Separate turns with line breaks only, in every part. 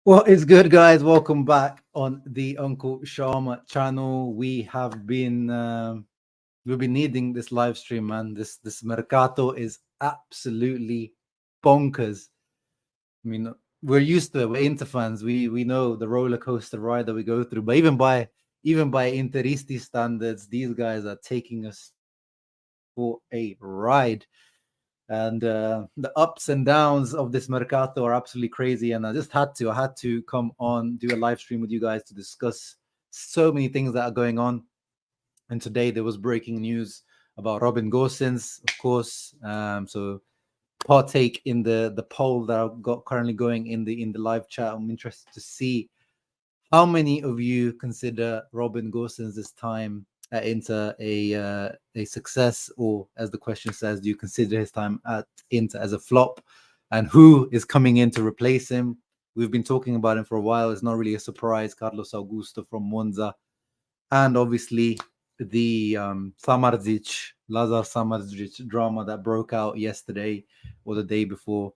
Well, it's good, guys. Welcome back on the Uncle Sharma channel. We've been needing this live stream, man. This Mercato is absolutely bonkers. I mean, we're used to it. We're Inter fans. We know the roller coaster ride that we go through. But even by Interisti standards, these guys are taking us for a ride. And the ups and downs of this Mercato are absolutely crazy. And I had to come on, do a live stream with you guys to discuss so many things that are going on. And today there was breaking news about Robin Gosens, of course. So partake in the poll that I've got currently going in the live chat. I'm interested to see how many of you consider Robin Gosens' time at Inter a success, or as the question says, do you consider his time at Inter as a flop? And who is coming in to replace him? We've been talking about him for a while. It's not really a surprise. Carlos Augusto from Monza, and obviously the Lazar Samardzic drama that broke out yesterday or the day before.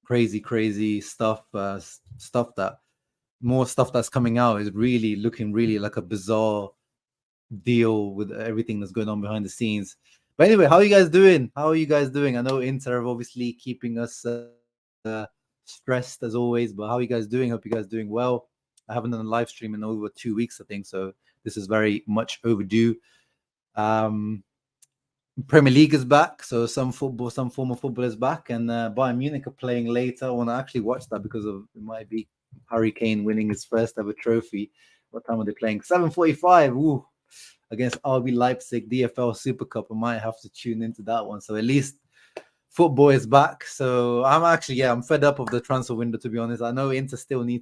Crazy stuff. More stuff that's coming out is really looking really like a bizarre deal with everything that's going on behind the scenes. But anyway, how are you guys doing? How are you guys doing? I know Inter are obviously keeping us stressed as always, but how are you guys doing? Hope you guys doing well. I haven't done a live stream in over 2 weeks, I think, so this is very much overdue. Premier League is back, so some form of football is back, and Bayern Munich are playing later. I want to actually watch that because of it might be Harry Kane winning his first ever trophy. What time are they playing? 7:45. Ooh, against RB Leipzig, DFL Super Cup. I might have to tune into that one. So at least football is back. So I'm fed up of the transfer window, to be honest. I know Inter still we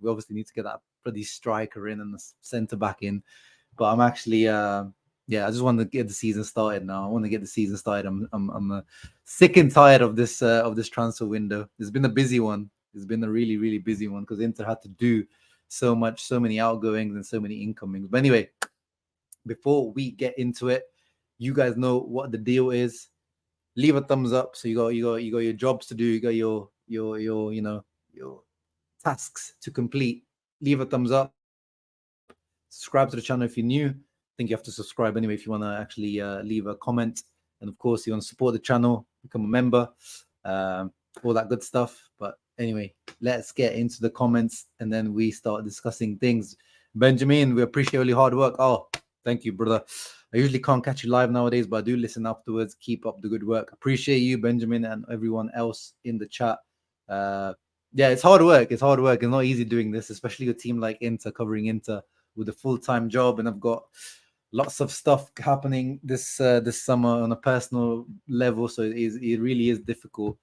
obviously need to get that bloody striker in and the centre back in, but I'm actually I just want to get the season started now. I want to get the season started. I'm sick and tired of this transfer window. It's been a busy one. It's been a really busy one because Inter had to do so many outgoings and so many incomings. But anyway, before we get into it, you guys know what the deal is. Leave a thumbs up. So you got your jobs to do. You got your your tasks to complete. Leave a thumbs up. Subscribe to the channel if you're new. I think you have to subscribe anyway if you want to actually leave a comment. And of course, you want to support the channel, become a member, all that good stuff. But anyway, let's get into the comments and then we start discussing things. Benjamin, we appreciate all your hard work. Oh, thank you, brother. I usually can't catch you live nowadays, but I do listen afterwards. Keep up the good work. Appreciate you, Benjamin, and everyone else in the chat. It's hard work. It's hard work. It's not easy doing this, especially a team like Inter, covering Inter with a full-time job, and I've got lots of stuff happening this summer on a personal level, so it really is difficult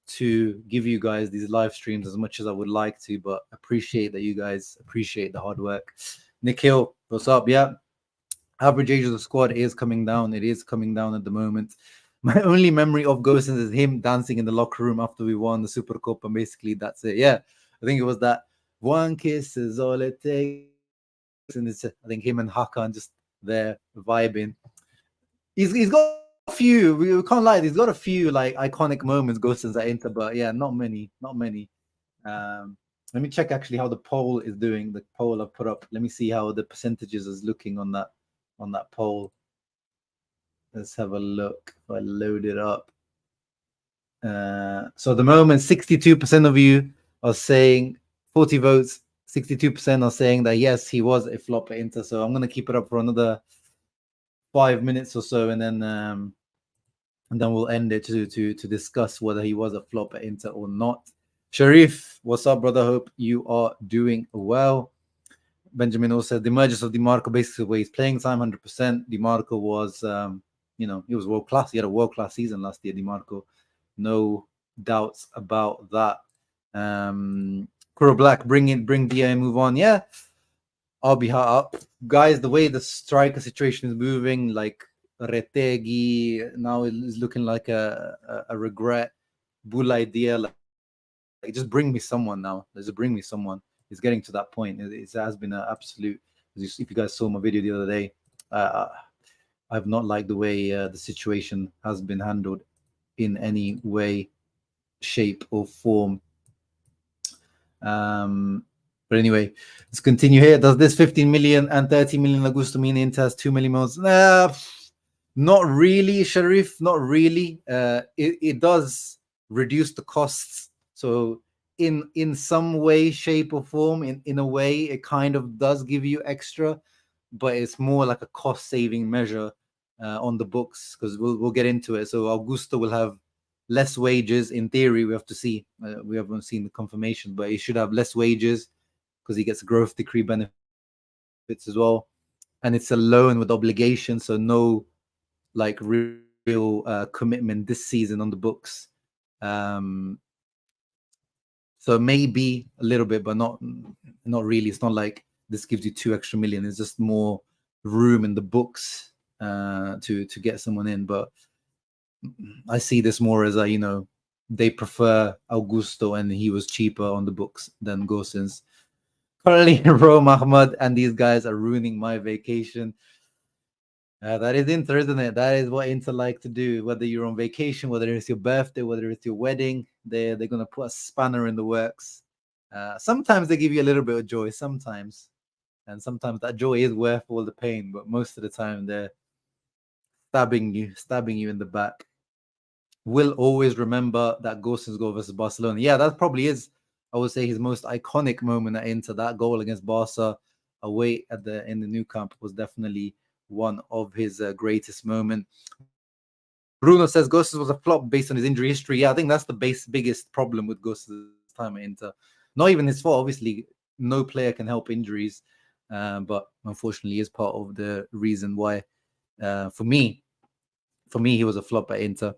to give you guys these live streams as much as I would like to, but appreciate that you guys appreciate the hard work. Nikhil, what's up? Yeah, average age of the squad is coming down. It is coming down at the moment. My only memory of Gosens is him dancing in the locker room after we won the Super Cup, and basically that's it. Yeah, I think it was that one kiss is all it takes. And it's, I think, him and Hakan just there vibing. He's got a few. We can't lie. He's got a few like iconic moments. Gosens at Inter, but yeah, not many. Let me check actually how the poll is doing. The poll I've put up. Let me see how the percentages is looking on that poll. Let's have a look. If I load it up. So at the moment, 62% of you are saying 40 votes. 62% are saying that yes, he was a flop at Inter. So I'm going to keep it up for another 5 minutes or so, and then we'll end it to discuss whether he was a flop at Inter or not. Sharif, what's up, brother? Hope you are doing well. Benjamin also said the emergence of DiMarco, basically where he's playing time 100%. DiMarco was, he was world class. He had a world class season last year, DiMarco. No doubts about that. Kuro Black, bring DA, move on. Yeah, I'll be up. Guys, the way the striker situation is moving, like Retegi now is looking like a regret. Bull idea, like just bring me someone now. Just bring me someone. It's getting to that point. It has been an absolute. If you guys saw my video the other day, I've not liked the way the situation has been handled in any way, shape, or form. But anyway, let's continue here. Does this 15 million and 30 million Augusto mean Inter has 2 million modes? Not really, Sharif. Not really. It does reduce the costs. So in some way, shape, or form, in a way, it kind of does give you extra, but it's more like a cost-saving measure on the books, because we'll get into it. So Augusto will have less wages in theory. We have to see. We haven't seen the confirmation, but he should have less wages because he gets growth decree benefits as well, and it's a loan with obligation, so no like real commitment this season on the books. So maybe a little bit, but not really. It's not like this gives you 2 extra million. It's just more room in the books to get someone in. But I see this more as a, they prefer Augusto and he was cheaper on the books than Gosens. Currently, Rome, Ahmad, and these guys are ruining my vacation. That is Inter, isn't it? That is what Inter like to do. Whether you're on vacation, whether it's your birthday, whether it's your wedding, they're gonna put a spanner in the works. Sometimes they give you a little bit of joy, sometimes, and sometimes that joy is worth all the pain. But most of the time, they're stabbing you in the back. Will always remember that Gosens goal versus Barcelona. Yeah, that probably is, I would say, his most iconic moment at Inter. That goal against Barca away in the new camp was definitely one of his greatest moment. Bruno says Gosens was a flop based on his injury history. Yeah, I think that's the biggest problem with Gosens' time at Inter. Not even his fault. Obviously, no player can help injuries, but unfortunately, is part of the reason why. For me, he was a flop at Inter.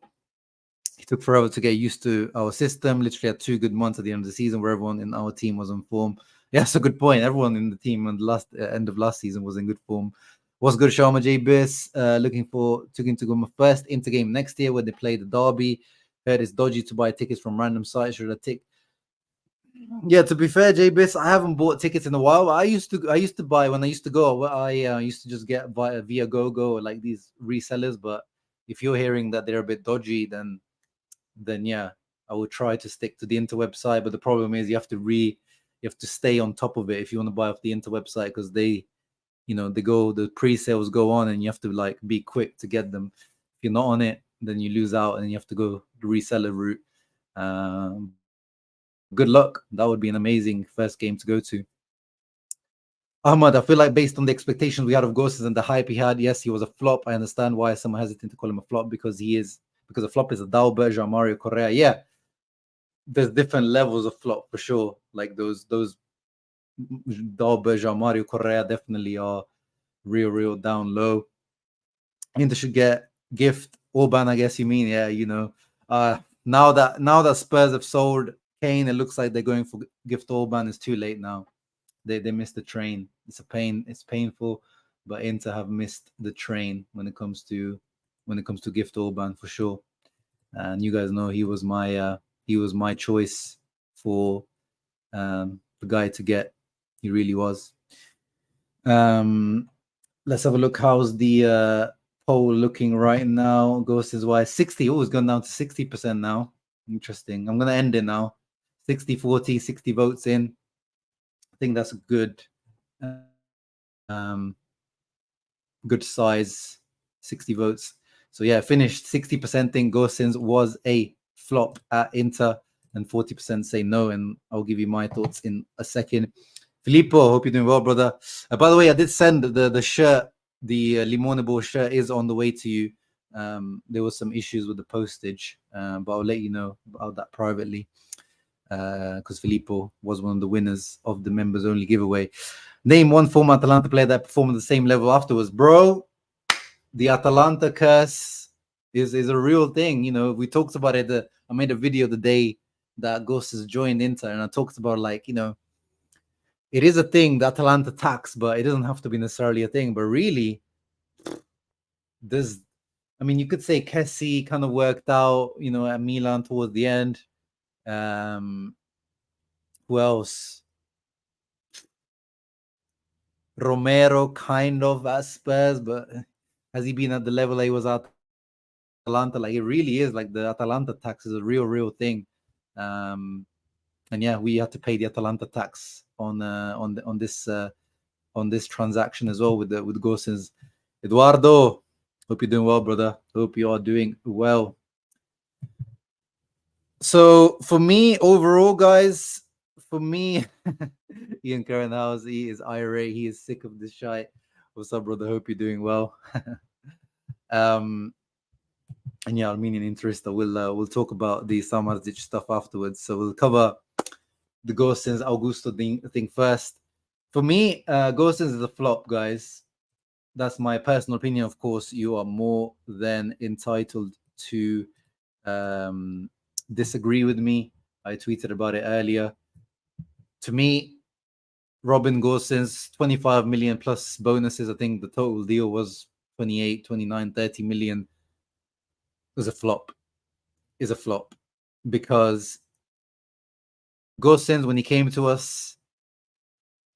He took forever to get used to our system. Literally had 2 good months at the end of the season where everyone in our team was on form. Yeah, that's a good point. Everyone in the team at the end of last season was in good form. What's good, Sharma J. Biss? Looking to go my first Inter game next year when they play the Derby. Heard it's dodgy to buy tickets from random sites. Should I take? Yeah, to be fair, J. Biss, I haven't bought tickets in a while. I used to buy when I used to go. I used to just get via GoGo or like these resellers. But if you're hearing that they're a bit dodgy, then yeah, I will try to stick to the Inter website. But the problem is you have to stay on top of it if you want to buy off the Inter website, because the pre-sales go on and you have to like be quick to get them. If you're not on it, then you lose out and you have to go the reseller route. Good luck. That would be an amazing first game to go to. Ahmad, I feel like based on the expectations we had of Gosens and the hype he had, yes, he was a flop. I understand why some are hesitant to call him a flop, because a flop is a Dalberger or Mario Correa. Yeah, there's different levels of flop for sure. Like those Dalberger or Mario Correa definitely are real down low. Inter should get gift Orban, I guess you mean. Yeah, now that Spurs have sold Kane, it looks like they're going for gift Orban. It's too late now. They missed the train. It's painful, but Inter have missed the train when it comes to gift Orban for sure. And you guys know he was my choice for the guy to get. He really was. Let's have a look. How's the poll looking right now? Gosens why 60. Oh, it's gone down to 60% now. Interesting. I'm gonna end it now. 60-40, 60 votes in. I think that's a good size, 60 votes. So yeah, finished 60% think Gosens was a flop at Inter, and 40% say no. And I'll give you my thoughts in a second. Filippo, hope you're doing well, brother. By the way, I did send the shirt. The Limone Ball shirt is on the way to you. There was some issues with the postage, but I'll let you know about that privately, because Filippo was one of the winners of the members only giveaway. Name one former Atalanta player that performed at the same level afterwards. Bro, the Atalanta curse is a real thing. We talked about it. I made a video the day that Gosens joined Inter, and I talked about it is a thing, the Atalanta tax, but it doesn't have to be necessarily a thing. But really, you could say Kessie kind of worked out, at Milan towards the end. Who else? Romero kind of at Spurs, but has he been at the level he was at Atalanta? Like, it really is like the Atalanta tax is a real thing. And yeah, we had to pay the Atalanta tax on this transaction as well with Gosens. Eduardo, hope you're doing well, brother. Hope you are doing well. So for me, overall, guys, for me, Ian Curran House, he is irate. He is sick of this shite. What's up, brother? Hope you're doing well. And yeah, Armenian interest. We'll talk about the Samardzic stuff afterwards. So we'll cover the Gosens Augusto thing first. For me, Gosens is a flop, guys. That's my personal opinion. Of course, you are more than entitled to disagree with me. I tweeted about it earlier. To me, Robin Gosens, 25 million plus bonuses. I think the total deal was 28, 29, 30 million. Was a flop. Is a flop because Gosens, when he came to us,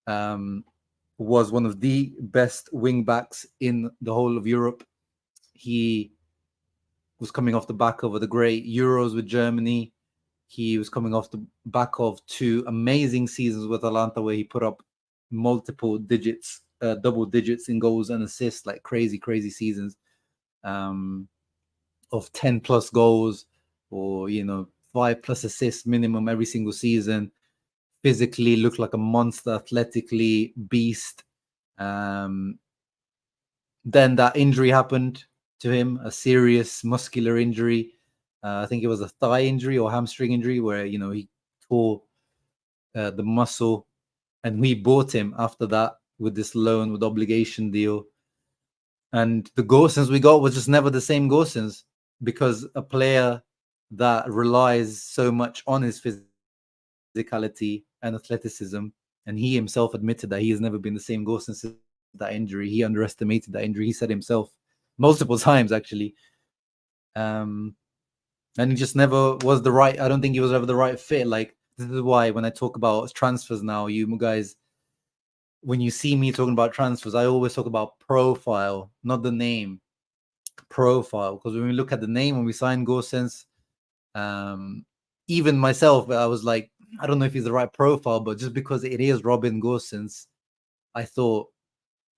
was one of the best wing backs in the whole of Europe. He was coming off the back of the great Euros with Germany. He was coming off the back of 2 amazing seasons with Atalanta where he put up multiple digits, double digits in goals and assists, like crazy seasons of 10 plus goals or, 5 plus assists minimum every single season. Physically looked like a monster, athletically beast. Then that injury happened to him, a serious muscular injury. I think it was a thigh injury or hamstring injury where, he tore the muscle, and we bought him after that with this loan with obligation deal. And the Gosens we got was just never the same Gosens, because a player that relies so much on his physicality and athleticism, and he himself admitted that he has never been the same Gosens since that injury. He underestimated that injury. He said himself multiple times, actually. And he just never was the right. I don't think he was ever the right fit. Like, this is why when I talk about transfers now, you guys, when you see me talking about transfers, I always talk about profile, not the name. Profile, because when we look at the name, when we signed Gosens, even myself, I was like, I don't know if he's the right profile, but just because it is Robin Gosens, I thought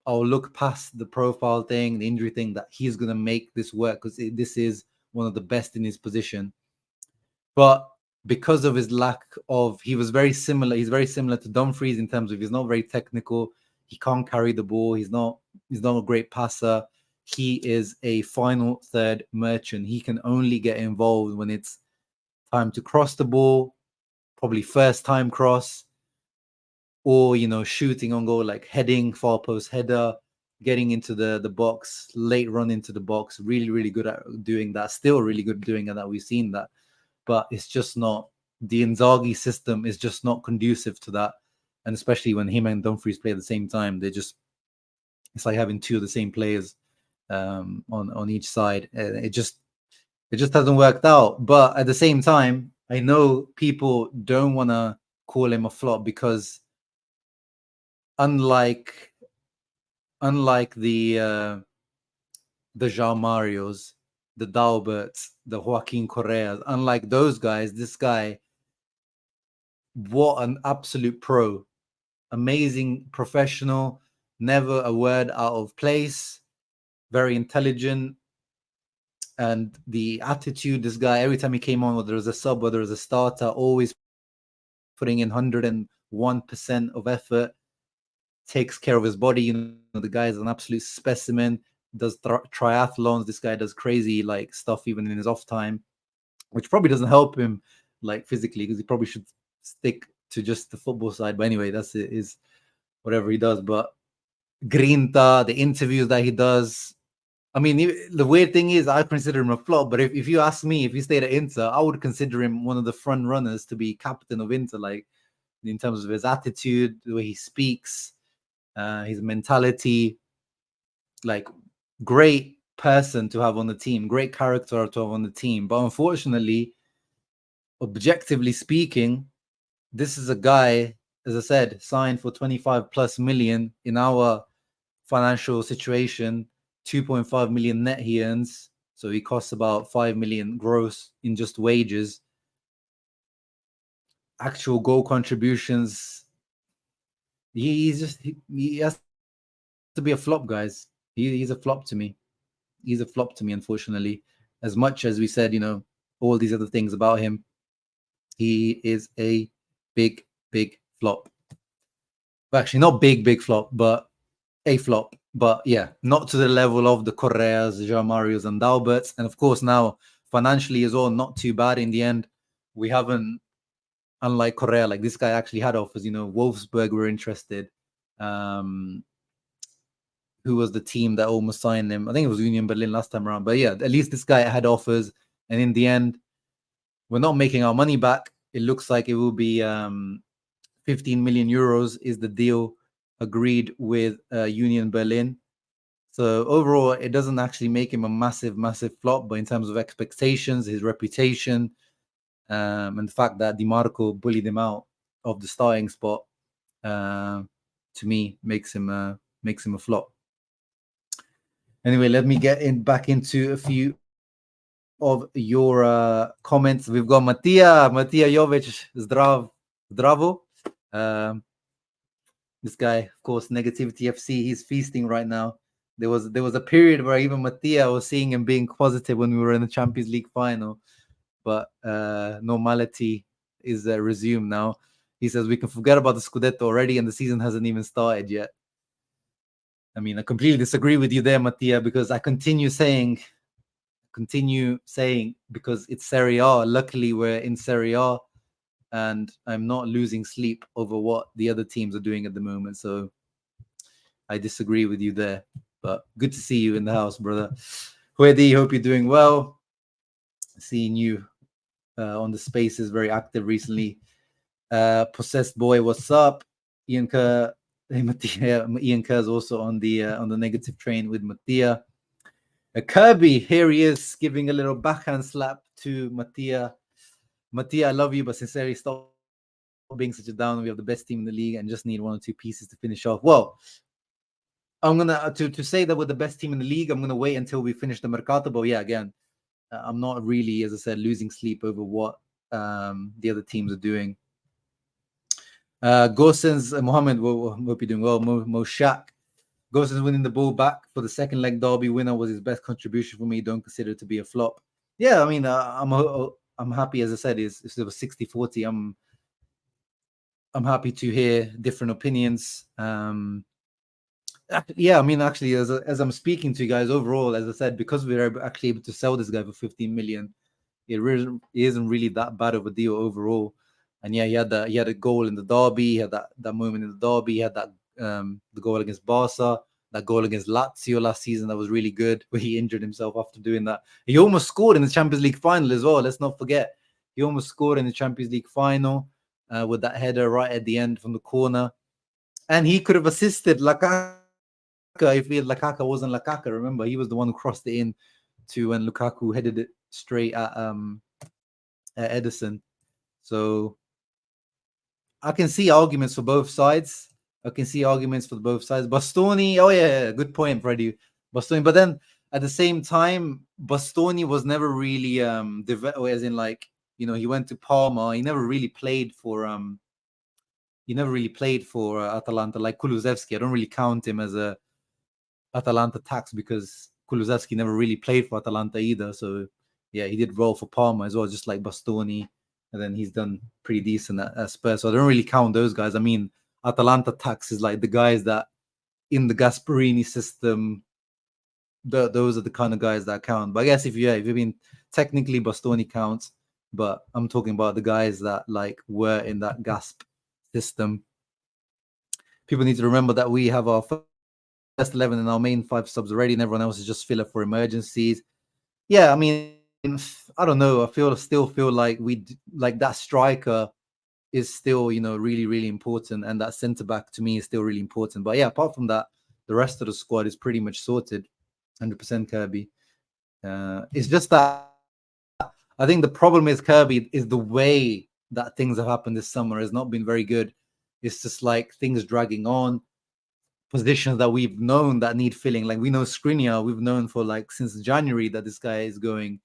I'll look past the profile thing, the injury thing, that he's going to make this work, because this is one of the best in his position. But because of his lack of, he's very similar to Dumfries in terms of he's not very technical. He can't carry the ball. He's not a great passer. He is a final third merchant. He can only get involved when it's time to cross the ball, probably first time cross, or, shooting on goal, like heading, far post header, getting into the box, late run into the box. Really, really good at doing that. Still really good at doing that. We've seen that. But it's just not, the Inzaghi system is just not conducive to that. And especially when him and Dumfries play at the same time, it's like having 2 of the same players on each side. It just hasn't worked out. But at the same time, I know people don't want to call him a flop because unlike the João Marios, the Dauberts, the Joaquin Correas, unlike those guys, this guy, what an absolute pro. Amazing professional, never a word out of place, very intelligent. And the attitude, this guy, every time he came on, whether it was a sub, whether it was a starter, always putting in 101% of effort, takes care of his body. The guy is an absolute specimen, does triathlons. This guy does crazy like stuff even in his off time, which probably doesn't help him like physically, because he probably should stick to just the football side. But anyway, that's it, is whatever he does. But Grinta, the interviews that he does, I mean, the weird thing is I consider him a flop, but if you ask me, if he stayed at Inter, I would consider him one of the front runners to be captain of Inter, like in terms of his attitude, the way he speaks, his mentality. Like, great person to have on the team, great character to have on the team. But unfortunately, objectively speaking, this is a guy, as I said, signed for 25 plus million in our financial situation. 2.5 million net he earns, so he costs about 5 million gross in just wages. actual goal contributions, he has to be a flop, guys. He's a flop to me. He's a flop to me, unfortunately. As much as we said, all these other things about him, he is a big flop. Well, actually, not big flop, but a flop. But yeah, not to the level of the Correas, Jean Marios, and Dalberts. And of course, now financially as well, not too bad in the end. We haven't, unlike Correa, like this guy actually had offers. Wolfsburg were interested. Who was the team that almost signed him? I think it was Union Berlin last time around. But yeah, at least this guy had offers. And in the end, we're not making our money back. It looks like it will be 15 million euros is the deal agreed with Union Berlin. So overall, it doesn't actually make him a massive flop, but in terms of expectations, his reputation, and the fact that Di Marco bullied him out of the starting spot, to me makes him a flop. Anyway, let me get back into a few of your comments. We've got Matija Jovic, zdravo. This guy, of course, Negativity FC, he's feasting right now. There was a period where even Mattia was seeing him being positive when we were in the Champions League final, but normality is resumed now. He says we can forget about the Scudetto already, and the season hasn't even started yet. I mean, I completely disagree with you there, Mattia, because I continue saying because it's Serie A. Luckily, we're in Serie A, and I'm not losing sleep over what the other teams are doing at the moment. So I disagree with you there. But good to see you in the house, brother. Huedi, hope you're doing well. Seeing you on the spaces, very active recently. Possessed boy, what's up? Ian Kerr, Ian Kerr's also on the negative train with Mattia. Kirby, here he is, giving a little backhand slap to Mattia. Mattia, I love you, but sincerely, stop being such a downer. We have the best team in the league and just need one or two pieces to finish off. Well, I'm gonna to say that we're the best team in the league. I'm gonna wait until we finish the Mercato. But yeah, again, I'm not really, as I said, losing sleep over what the other teams are doing. Gosens, Mohammed, hope you're doing well. Mo Shaq, Gosens winning the ball back for the second leg derby winner was his best contribution for me. Don't consider it to be a flop. Yeah, I mean, I'm happy, as I said, if it was 60-40, I'm happy to hear different opinions. Yeah, I mean, actually, as I'm speaking to you guys overall, as I said, because we're actually able to sell this guy for 15 million, it isn't really that bad of a deal overall. And yeah, he had a goal in the derby, he had that moment in the derby, he had that the goal against Barca, that goal against Lazio last season that was really good, where he injured himself after doing that. He almost scored in the Champions League final as well. Let's not forget, he almost scored in the Champions League final with that header right at the end from the corner, and he could have assisted Lukaku if Lukaku wasn't Lukaku. Remember, he was the one who crossed it in to when Lukaku headed it straight at Ederson. So I can see arguments for both sides. Bastoni, oh yeah, good point, Freddie. Bastoni, but then at the same time, Bastoni was never really as in, like, he went to Parma. He never really played for Atalanta like Kulusevski. I don't really count him as a Atalanta tax because Kulusevski never really played for Atalanta either. So yeah, he did roll for Parma as well, just like Bastoni, and then he's done pretty decent at Spurs. So I don't really count those guys. I mean, Atalanta tax is like the guys that in the Gasperini system, those are the kind of guys that count. But I guess if you've been, technically Bastoni counts, but I'm talking about the guys that like were in that Gasp system. People need to remember that we have our first 11 and our main 5 subs already, and everyone else is just filler for emergencies. Yeah, I mean, I don't know. I still feel like that striker is still, really, really important, and that centre back to me is still really important. But yeah, apart from that, the rest of the squad is pretty much sorted. 100% Kirby. It's just that I think the problem is Kirby is the way that things have happened this summer has not been very good. It's just like things dragging on. Positions that we've known that need filling, like we know Skriniar, we've known for like since January that this guy is going.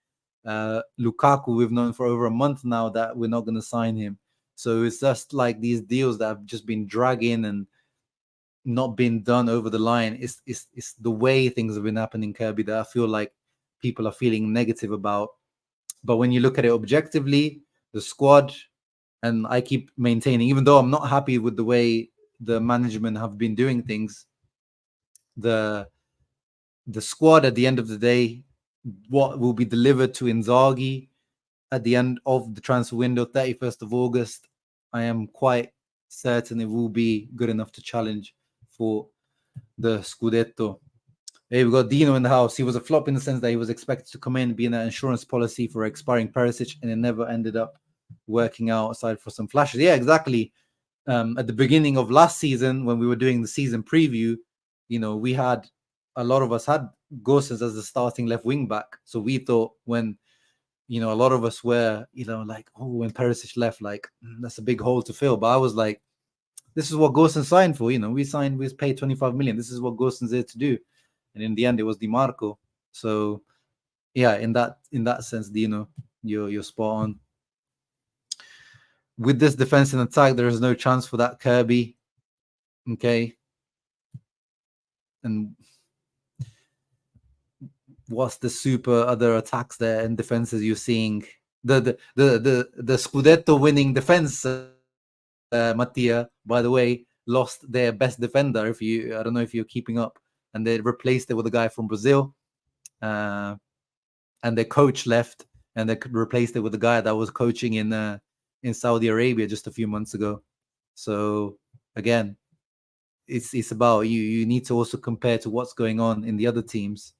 Lukaku, we've known for over a month now that we're not going to sign him. So it's just like these deals that have just been dragging and not been done over the line. It's the way things have been happening, Kirby, that I feel like people are feeling negative about. But when you look at it objectively, the squad, and I keep maintaining, even though I'm not happy with the way the management have been doing things, the squad at the end of the day, what will be delivered to Inzaghi at the end of the transfer window, 31st of August, I am quite certain it will be good enough to challenge for the Scudetto. Hey, we got Dino in the house. He was a flop in the sense that he was expected to come in, be in an insurance policy for expiring Perisic, and it never ended up working out aside for some flashes. Yeah, exactly. At the beginning of last season, when we were doing the season preview, we had a lot of us had Gosens as the starting left wing back. So we thought when, a lot of us were, like, oh, when Perisic left, like, that's a big hole to fill. But I was like, this is what Gosens signed for. We paid 25 million. This is what Gosens is here to do. And in the end, it was DiMarco. So, yeah, in that sense, Dino, you're spot on. With this defense and attack, there is no chance for that, Kirby. Okay. And what's the super other attacks there and defenses you're seeing? The Scudetto winning defense, Mattia, by the way, lost their best defender. I don't know if you're keeping up, and they replaced it with a guy from Brazil, and their coach left, and they replaced it with a guy that was coaching in Saudi Arabia just a few months ago. So again, it's about you need to also compare to what's going on in the other teams.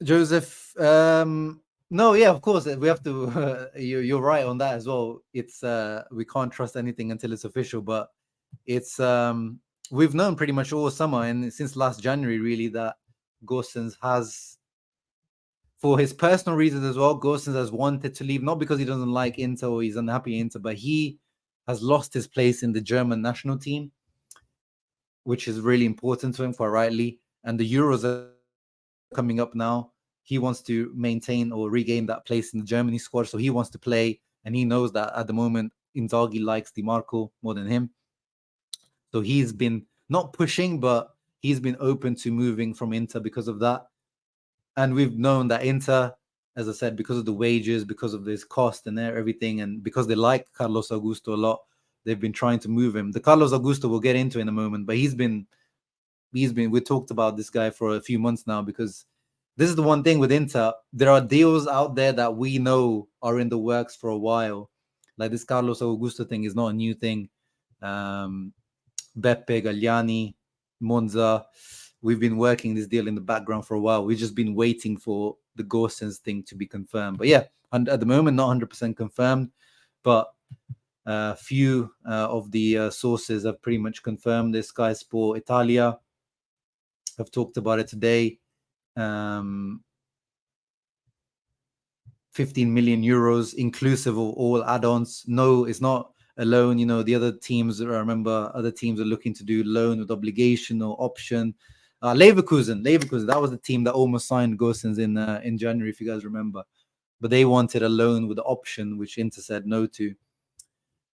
Joseph, no, yeah, of course we have to. You're right on that as well. It's we can't trust anything until it's official, but it's we've known pretty much all summer and since last January really that Gosens has, for his personal reasons as well, Gosens has wanted to leave, not because he doesn't like Inter or he's unhappy Inter, but he has lost his place in the German national team, which is really important to him, quite rightly. And the Euros are coming up now. He wants to maintain or regain that place in the Germany squad, so he wants to play, and he knows that at the moment Inzaghi likes DiMarco more than him. So he's been not pushing, but he's been open to moving from Inter because of that. And we've known that Inter, as I said, because of the wages, because of this cost and everything, and because they like Carlos Augusto a lot, they've been trying to move him. The Carlos Augusto we'll get into in a moment, but we talked about this guy for a few months now, because this is the one thing with Inter. There are deals out there that we know are in the works for a while. Like this Carlos Augusto thing is not a new thing. Beppe, Galliani, Monza, we've been working this deal in the background for a while. We've just been waiting for the Gosens thing to be confirmed. But yeah, and at the moment, not 100% confirmed, but a few of the sources have pretty much confirmed this. Sky Sport Italia have talked about it today. 15 million euros inclusive of all add-ons. No, it's not a loan. The other teams, I remember other teams are looking to do loan with obligation or option. Leverkusen, that was the team that almost signed Gosens in January, if you guys remember. But they wanted a loan with the option, which Inter said no to.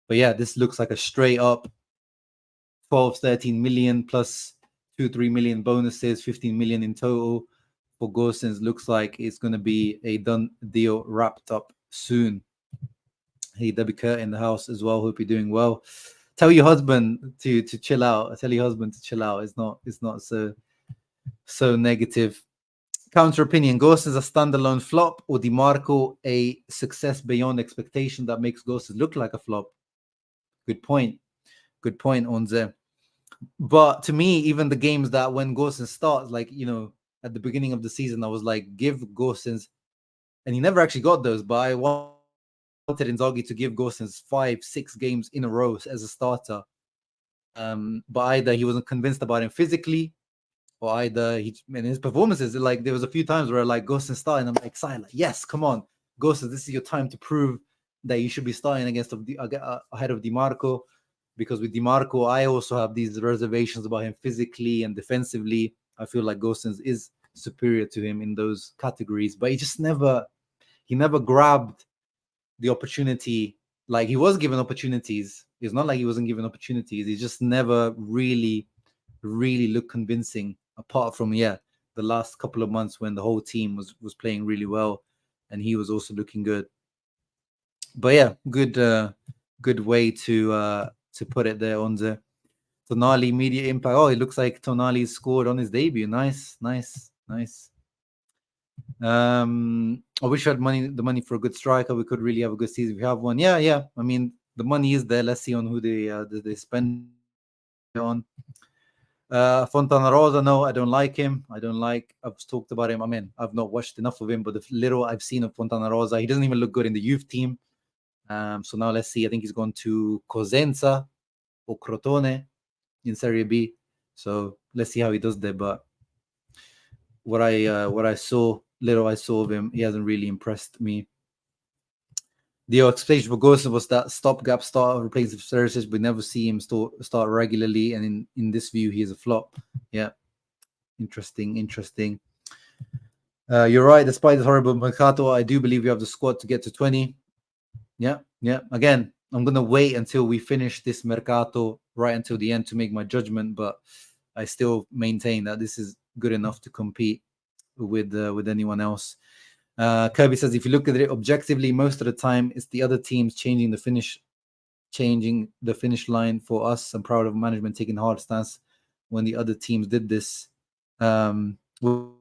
But yeah, this looks like a straight up 12, 13 million plus 2-3 million bonuses, 15 million in total for Gosens. Looks like it's going to be a done deal wrapped up soon. Hey, Debbie Kurt in the house as well. Hope you're doing well. Tell your husband to chill out. Tell your husband to chill out. It's not so negative. Counter opinion: Gosens a standalone flop, or DiMarco a success beyond expectation that makes Gosens look like a flop? Good point, Onze. But to me, even the games that when Gosens starts, like at the beginning of the season, I was like, give Gosens, and he never actually got those. But I wanted Inzaghi to give Gosens 5-6 games in a row as a starter. But either he wasn't convinced about him physically, or either in his performances, like there was a few times where like Gosens starting, I'm excited, like, yes, come on, Gosens, this is your time to prove that you should be starting against ahead of DiMarco. Because with DiMarco, I also have these reservations about him physically and defensively. I feel like Gosens is superior to him in those categories, but he never grabbed the opportunity. Like, he was given opportunities. It's not like he wasn't given opportunities. He just never really looked convincing, apart from the last couple of months when the whole team was playing really well and he was also looking good. But yeah, good way to put it there on the Tonali media impact. Oh, it looks like Tonali scored on his debut. Nice. I wish I had the money for a good striker. We could really have a good season if we have one. Yeah. I mean, the money is there. Let's see on who they spend on. Fontana Rosa, no, I don't like him. I've talked about him. I mean, I've not watched enough of him, but the little I've seen of Fontana Rosa, he doesn't even look good in the youth team. So now let's see. I think he's gone to Cosenza or Crotone in Serie B. So let's see how he does there. But what I saw of him, he hasn't really impressed me. The expectation for Gosens was that stopgap start replacing services. We never see him start regularly, and in this view, he is a flop. Yeah, interesting. You're right. Despite this horrible mercato, I do believe we have the squad to get to 20. Yeah. Again, I'm gonna wait until we finish this mercato right until the end to make my judgment, but I still maintain that this is good enough to compete with anyone else. Kirby says, if you look at it objectively, most of the time it's the other teams changing the finish line for us. I'm proud of management taking a hard stance when the other teams did this. What do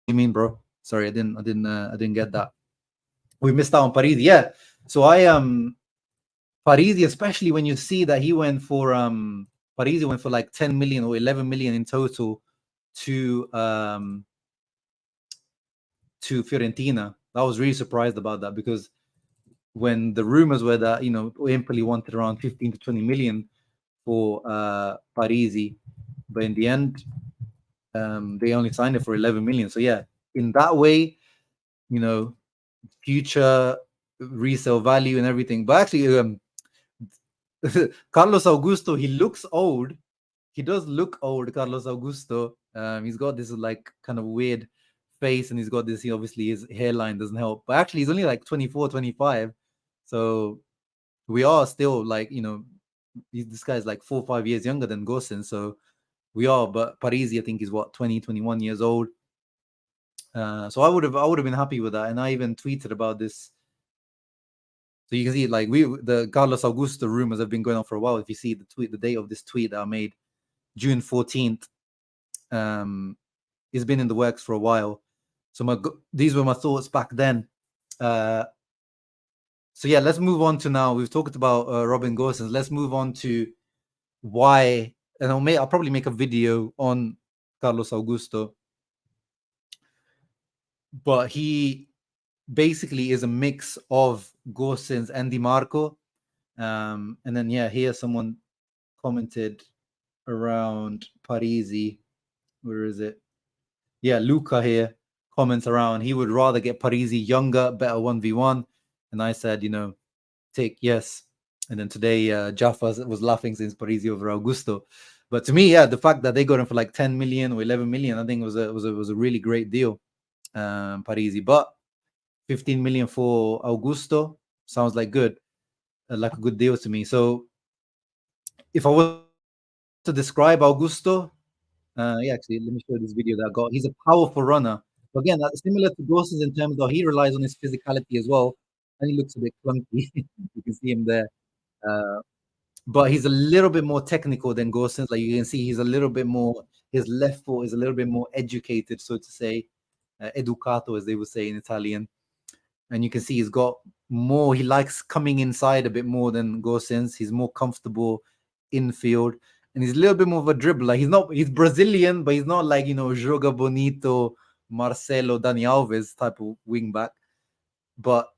you mean, bro? Sorry, I didn't get that. We missed out on Parisi. Yeah. So Parisi, especially when you see that he went for Parisi went for like 10 million or 11 million in total to Fiorentina. I was really surprised about that, because when the rumors were that Empoli wanted around 15 to 20 million for Parisi, but in the end they only signed it for 11 million. So yeah, in that way, future resale value and everything. But actually, Carlos Augusto, he looks old. He does look old, Carlos Augusto. He's got this like kind of weird face, and he's got this, obviously his hairline doesn't help. But actually, he's only like 24, 25. So we are still like, this guy's like 4 or 5 years younger than Gosens. So we are, but Parisi, I think, is 20, 21 years old. So I would have been happy with that. And I even tweeted about this. So you can see, like, the Carlos Augusto rumors have been going on for a while. If you see the date of this tweet that I made, June 14th, it's been in the works for a while. So these were my thoughts back then. So yeah, let's move on to now. We've talked about Robin Gosens. Let's move on to why, and I'll probably make a video on Carlos Augusto. But he basically is a mix of Gosens and Di Marco. And then here someone commented around Parisi. Where is it? Yeah, Luca here comments around. He would rather get Parisi younger, better 1v1. And I said, take yes. And then today, Jaffa was laughing since Parisi over Augusto. But to me, the fact that they got him for like 10 million or 11 million, I think was a really great deal, Parisi. But 15 million for Augusto sounds like a good deal to me. So if I was to describe Augusto, actually, let me show you this video that I got. He's a powerful runner. But again, that's similar to Gosens in terms of he relies on his physicality as well, and he looks a bit clunky. You can see him there. But he's a little bit more technical than Gosens. Like, you can see, he's a little bit more, his left foot is a little bit more educated, so to say, educato, as they would say in Italian. And you can see he's got more, he likes coming inside a bit more than Gosens. He's more comfortable infield, and he's a little bit more of a dribbler. He's Brazilian, but he's not like, Joga Bonito, Marcelo, Dani Alves type of wing back. But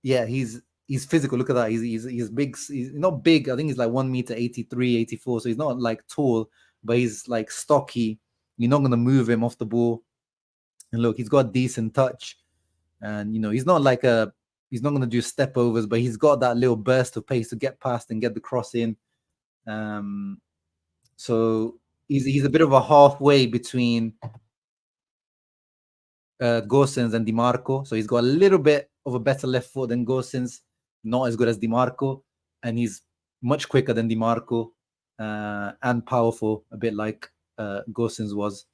yeah, he's physical. Look at that. He's big. He's not big. I think he's like 1 meter 83, 84. So he's not like tall, but he's like stocky. You're not gonna move him off the ball. And look, he's got decent touch. And he's not gonna do step overs, but he's got that little burst of pace to get past and get the cross in. So he's a bit of a halfway between Gosens and Di Marco. So he's got a little bit of a better left foot than Gosens, not as good as Di Marco, and he's much quicker than Di Marco and powerful, a bit like Gosens was.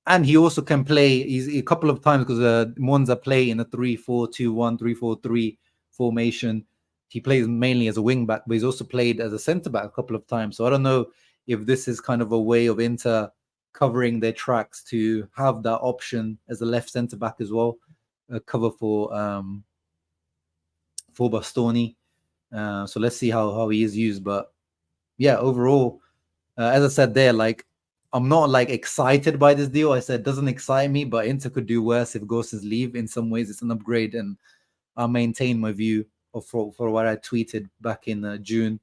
And he also can play. He's a couple of times, because Monza play in a 3-4-2-1, 3-4-3 formation. He plays mainly as a wing back, but he's also played as a centre back a couple of times. So I don't know if this is kind of a way of Inter covering their tracks to have that option as a left centre back as well, cover for Bastoni. So let's see how he is used. But yeah, overall, as I said there, like, I'm not like excited by this deal. I said it doesn't excite me, but Inter could do worse if Gosens leave. In some ways, it's an upgrade, and I'll maintain my view of for what I tweeted back in June.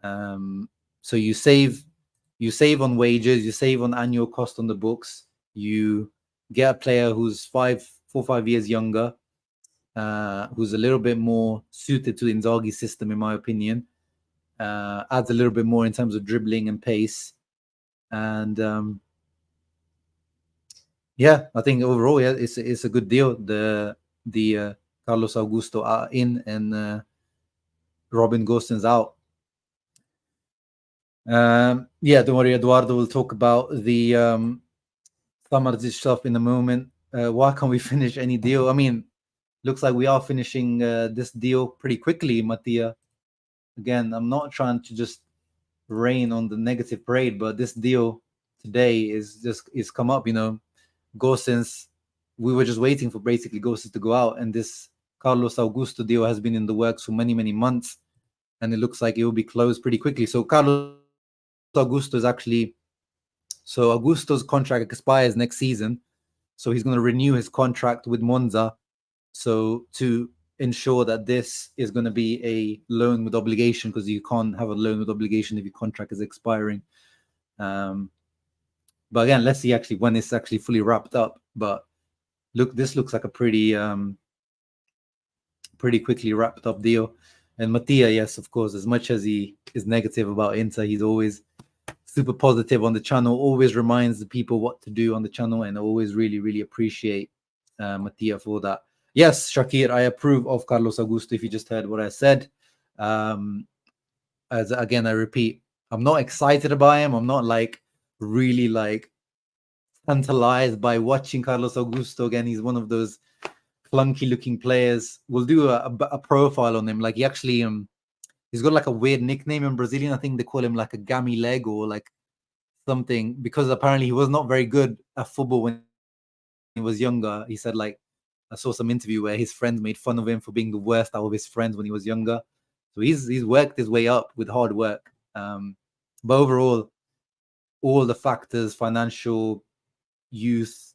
So you save on wages, you save on annual cost on the books, you get a player who's 4 or 5 years younger, who's a little bit more suited to the Inzaghi system, in my opinion. Adds a little bit more in terms of dribbling and pace. And yeah, I think overall, yeah, it's a good deal. The Carlos Augusto are in, and Robin Gosens out. Yeah, don't worry, Eduardo will talk about the Samardzic stuff in a moment. Why can't we finish any deal? I mean, looks like we are finishing this deal pretty quickly, Mattia. Again, I'm not trying to just rain on the negative parade, but this deal today is come up. Gosens, we were just waiting for basically Gosens to go out, and this Carlos Augusto deal has been in the works for many months, and it looks like it will be closed pretty quickly. So Carlos Augusto is actually, so Augusto's contract expires next season, so he's going to renew his contract with Monza, so to ensure that this is going to be a loan with obligation, because you can't have a loan with obligation if your contract is expiring. But again, let's see actually when it's actually fully wrapped up. But look, this looks like a pretty quickly wrapped up deal. And Mattia, yes, of course, as much as he is negative about Inter, he's always super positive on the channel, always reminds the people what to do on the channel, and always really appreciate Mattia for that. Yes, Shakir, I approve of Carlos Augusto, if you just heard what I said. As again, I repeat, I'm not excited about him. I'm not like really like tantalized by watching Carlos Augusto. Again, he's one of those clunky looking players. We'll do a profile on him. Like, he actually he's got like a weird nickname in Brazilian. I think they call him like a gammy leg or like something, because apparently he was not very good at football when he was younger. He said, like, I saw some interview where his friends made fun of him for being the worst out of his friends when he was younger. So he's worked his way up with hard work. But overall, all the factors, financial, youth,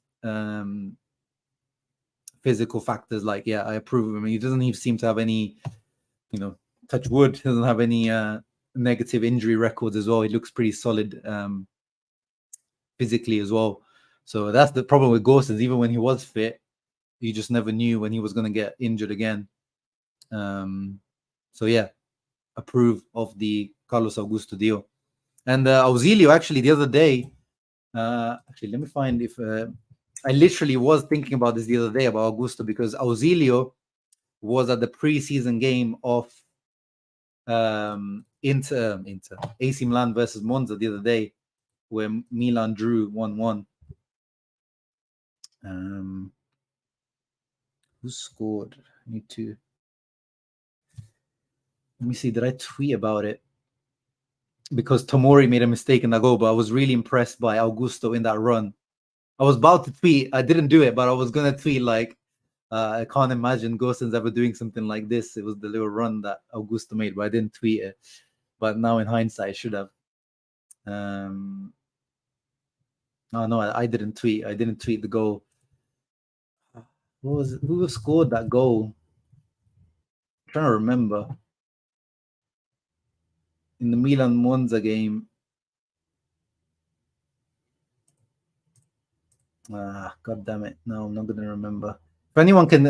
physical factors, like, yeah, I approve of him. He doesn't even seem to have any, touch wood, he doesn't have any negative injury records as well. He looks pretty solid physically as well. So that's the problem with Gosens. Even when he was fit, you just never knew when he was going to get injured again. So yeah, approve of the Carlos Augusto deal. And Auxilio, actually, the other day, actually, let me find if I literally was thinking about this the other day about Augusto, because Auxilio was at the preseason game of Inter AC Milan versus Monza the other day, where Milan drew 1-1. Who scored? Let me see. Did I tweet about it? Because Tomori made a mistake in that goal, but I was really impressed by Augusto in that run. I was about to tweet. I didn't do it, but I was going to tweet like, I can't imagine Gosens ever doing something like this. It was the little run that Augusto made, but I didn't tweet it. But now in hindsight, I should have. No, I didn't tweet. I didn't tweet the goal. Who scored that goal? I'm trying to remember. In the Milan Monza game. God damn it. No, I'm not going to remember. If anyone can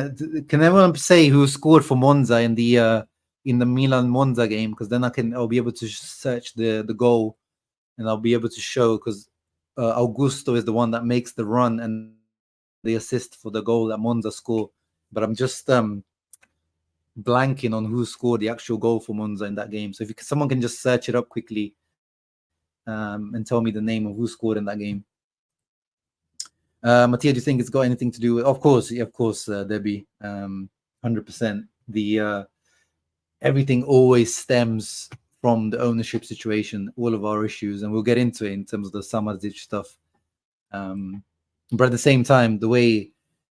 anyone say who scored for Monza in the Milan Monza game? Because then I'll be able to search the goal, and I'll be able to show, because Augusto is the one that makes the run and the assist for the goal that Monza score. But I'm just blanking on who scored the actual goal for Monza in that game. So if someone can just search it up quickly and tell me the name of who scored in that game. Mattia, do you think it's got anything to do with? Of course, Debbie. 100%. The everything always stems from the ownership situation. All of our issues, and we'll get into it in terms of the Samardzic stuff. But at the same time, the way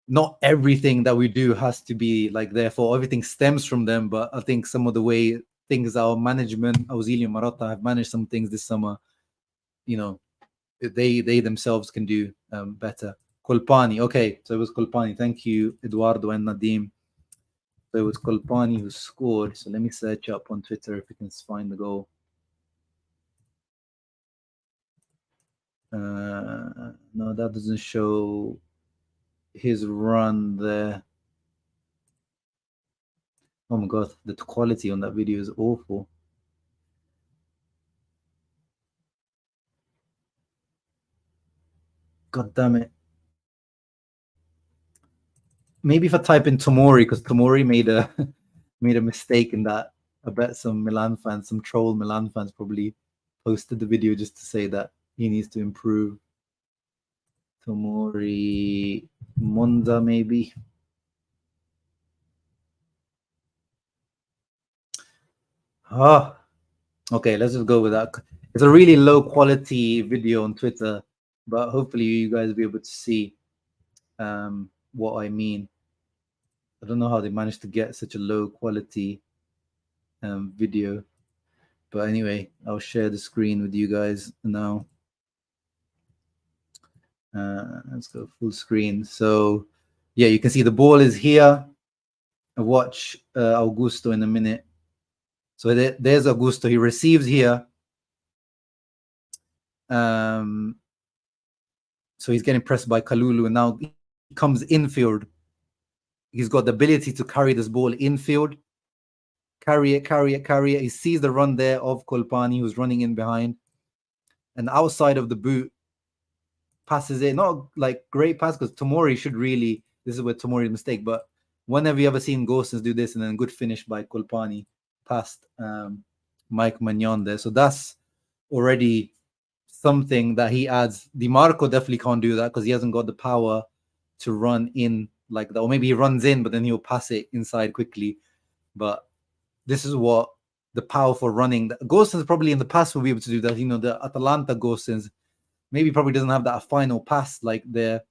not everything that we do has to be like therefore everything stems from them. But I think some of the way things our management, Auxilio Marotta, have managed some things this summer, you know, they themselves can do better. Colpani, okay, so it was Colpani. Thank you, Eduardo and Nadim. So it was Colpani who scored. So let me search up on Twitter if we can find the goal. No, that doesn't show his run there. Oh my god, the quality on that video is awful. God damn it. Maybe if I type in Tomori, because Tomori made a mistake in that. I bet some Milan fans, some troll Milan fans probably posted the video just to say that he needs to improve. Tomori Monza, maybe. Okay, let's just go with that. It's a really low quality video on Twitter, but hopefully you guys will be able to see what I mean. I don't know how they managed to get such a low quality video, but anyway, I'll share the screen with you guys now. Let's go full screen. So yeah, you can see the ball is here. I'll watch Augusto in a minute. So there's Augusto. He receives here. So he's getting pressed by Kalulu, and now he comes infield. He's got the ability to carry this ball infield. Carry it. He sees the run there of Colpani, who's running in behind. And outside of the boot, passes it. Not like great pass, because Tomori should really, this is where Tomori's mistake, but whenever you ever seen Gosens do this, and then good finish by Colpani past Mike Magnon there. So that's already something that he adds. Di Marco definitely can't do that because he hasn't got the power to run in like that. Or maybe he runs in, but then he'll pass it inside quickly. But this is what the powerful running. Gosens probably in the past will be able to do that. You know, the Atalanta Gosens maybe probably doesn't have that final pass like there,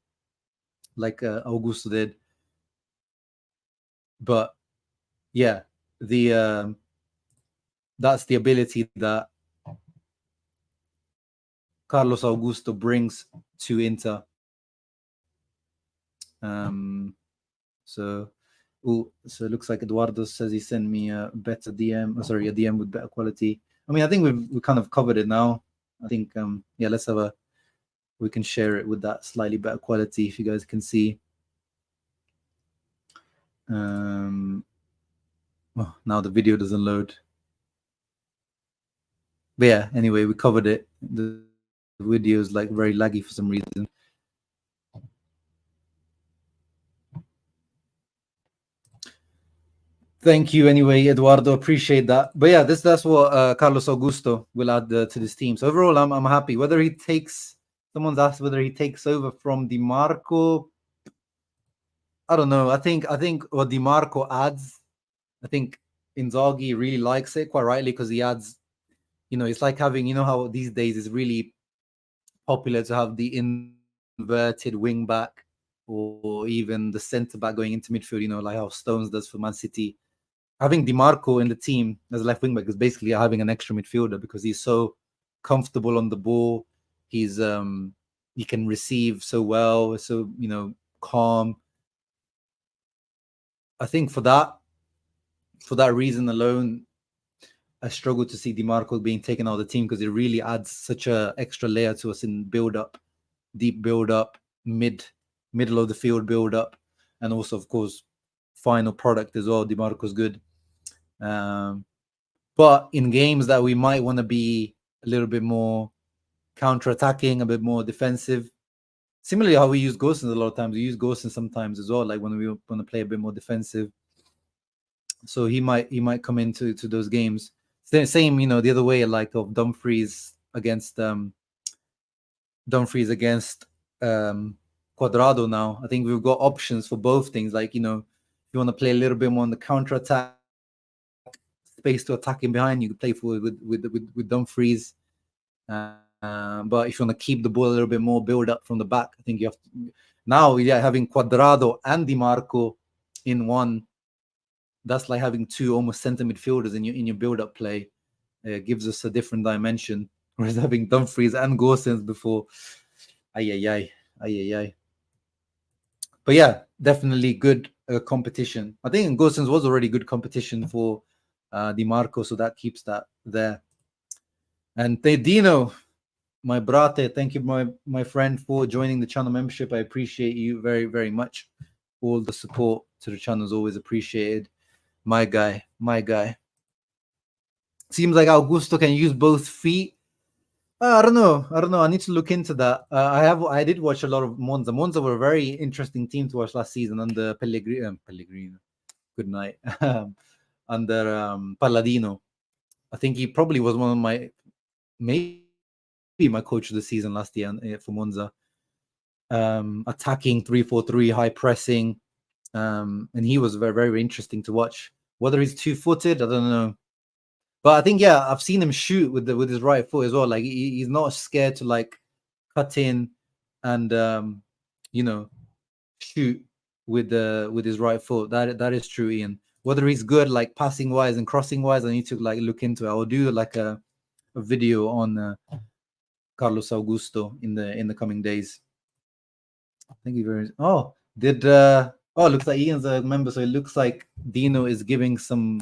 like Augusto did. But yeah, the that's the ability that Carlos Augusto brings to Inter. So it looks like Eduardo says he sent me a better DM. A DM with better quality. I mean, I think we kind of covered it now. I think yeah, let's have we can share it with that slightly better quality if you guys can see. Now the video doesn't load. But yeah, anyway, we covered it. The video is like very laggy for some reason. Thank you anyway, Eduardo. Appreciate that. But yeah, that's what Carlos Augusto will add to this team. So overall, I'm happy. Whether he takes, someone's asked whether he takes over from Di Marco. I don't know. I think what Di Marco adds, I think Inzaghi really likes it, quite rightly, because he adds, you know, it's like having, you know how these days it's really popular to have the inverted wing back or even the centre back going into midfield, you know, like how Stones does for Man City. Having Di Marco in the team as a left wing back is basically having an extra midfielder because he's so comfortable on the ball. He's he can receive so well, so, you know, calm. I think for that reason alone, I struggle to see Di Marco being taken out of the team because it really adds such a extra layer to us in build up, deep build up, middle of the field build up, and also of course final product as well. Di Marco's good. But in games that we might want to be a little bit more counter-attacking, a bit more defensive, similarly how we use Gosens a lot of times, we use Gosens sometimes as well, like when we want to play a bit more defensive. so he might come into those games. Same, the other way, like of Dumfries against Cuadrado now. I think we've got options for both things. Like, if you want to play a little bit more on the counter attack, space to attack in behind, you can play with Dumfries. But if you want to keep the ball a little bit more, build up from the back, I think you have to. Now, having Cuadrado and Di Marco in one, that's like having two almost center midfielders in your build-up play. Gives us a different dimension. Whereas having Dumfries and Gosens before, ay. But yeah, definitely good competition. I think Gosens was already good competition for Di Marco, so that keeps that there. And Dino, my brate, thank you, my friend, for joining the channel membership. I appreciate you very, very much. All the support to the channel is always appreciated. My guy. Seems like Augusto can use both feet. I don't know. I need to look into that. I did watch a lot of Monza. Monza were a very interesting team to watch last season under Pellegrino. Good night. Under Palladino. I think he probably was one of maybe my coach of the season last year for Monza. Attacking 3-4-3, high pressing. And he was very, very interesting to watch. Whether he's two-footed, I don't know. But I think, I've seen him shoot with his right foot as well. Like he's not scared to like cut in and shoot with his right foot. That is true, Ian. Whether he's good like passing wise and crossing wise, I need to like look into it. I'll do like a video on Carlos Augusto in the coming days. Thank you very much. Looks like Ian's a member, so it looks like Dino is giving some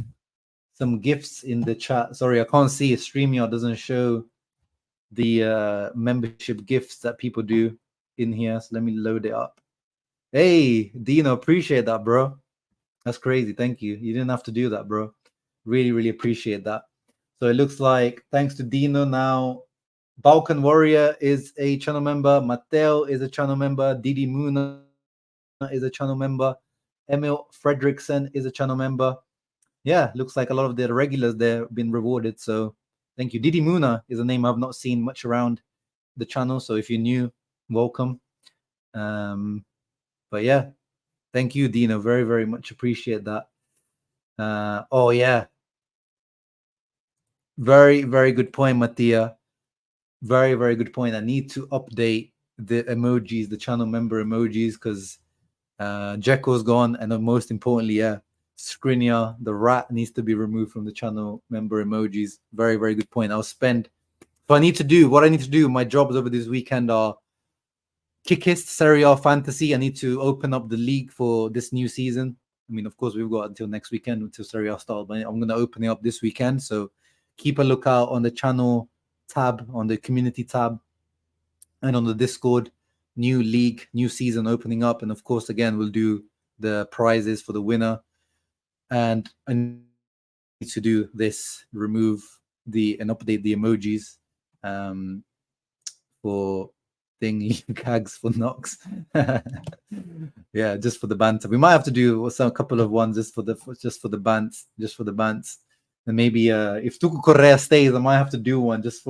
gifts in the chat. Sorry, I can't see it. StreamYard doesn't show the membership gifts that people do in here. So let me load it up. Hey, Dino, appreciate that, bro. That's crazy. Thank you. You didn't have to do that, bro. Really, really appreciate that. So it looks like, thanks to Dino, now Balkan Warrior is a channel member. Mateo is a channel member. Didi Muna is a channel member. Emil Fredrickson is a channel member. Yeah, looks like a lot of the regulars there have been rewarded. So thank you. Didi Muna is a name I've not seen much around the channel. So if you're new, welcome. But yeah, thank you, Dino. Very, very much appreciate that. Very, very good point, Mattia. Very, very good point. I need to update the emojis, the channel member emojis, because Jekyll's gone. And most importantly, Skriniar, the rat, needs to be removed from the channel member emojis. Very, very good point. What I need to do, my jobs over this weekend are Kickist, Serie A Fantasy. I need to open up the league for this new season. I mean, of course, we've got until next weekend until Serie A starts, but I'm going to open it up this weekend. So keep a lookout on the channel tab, on the community tab, and on the Discord. New league, new season opening up. And of course, again, we'll do the prizes for the winner. And I need to do this, remove and update the emojis for thing gags for Knox. Yeah, just for the banter. We might have to do a couple of ones just for the bants. And maybe if Tuku Correa stays, I might have to do one just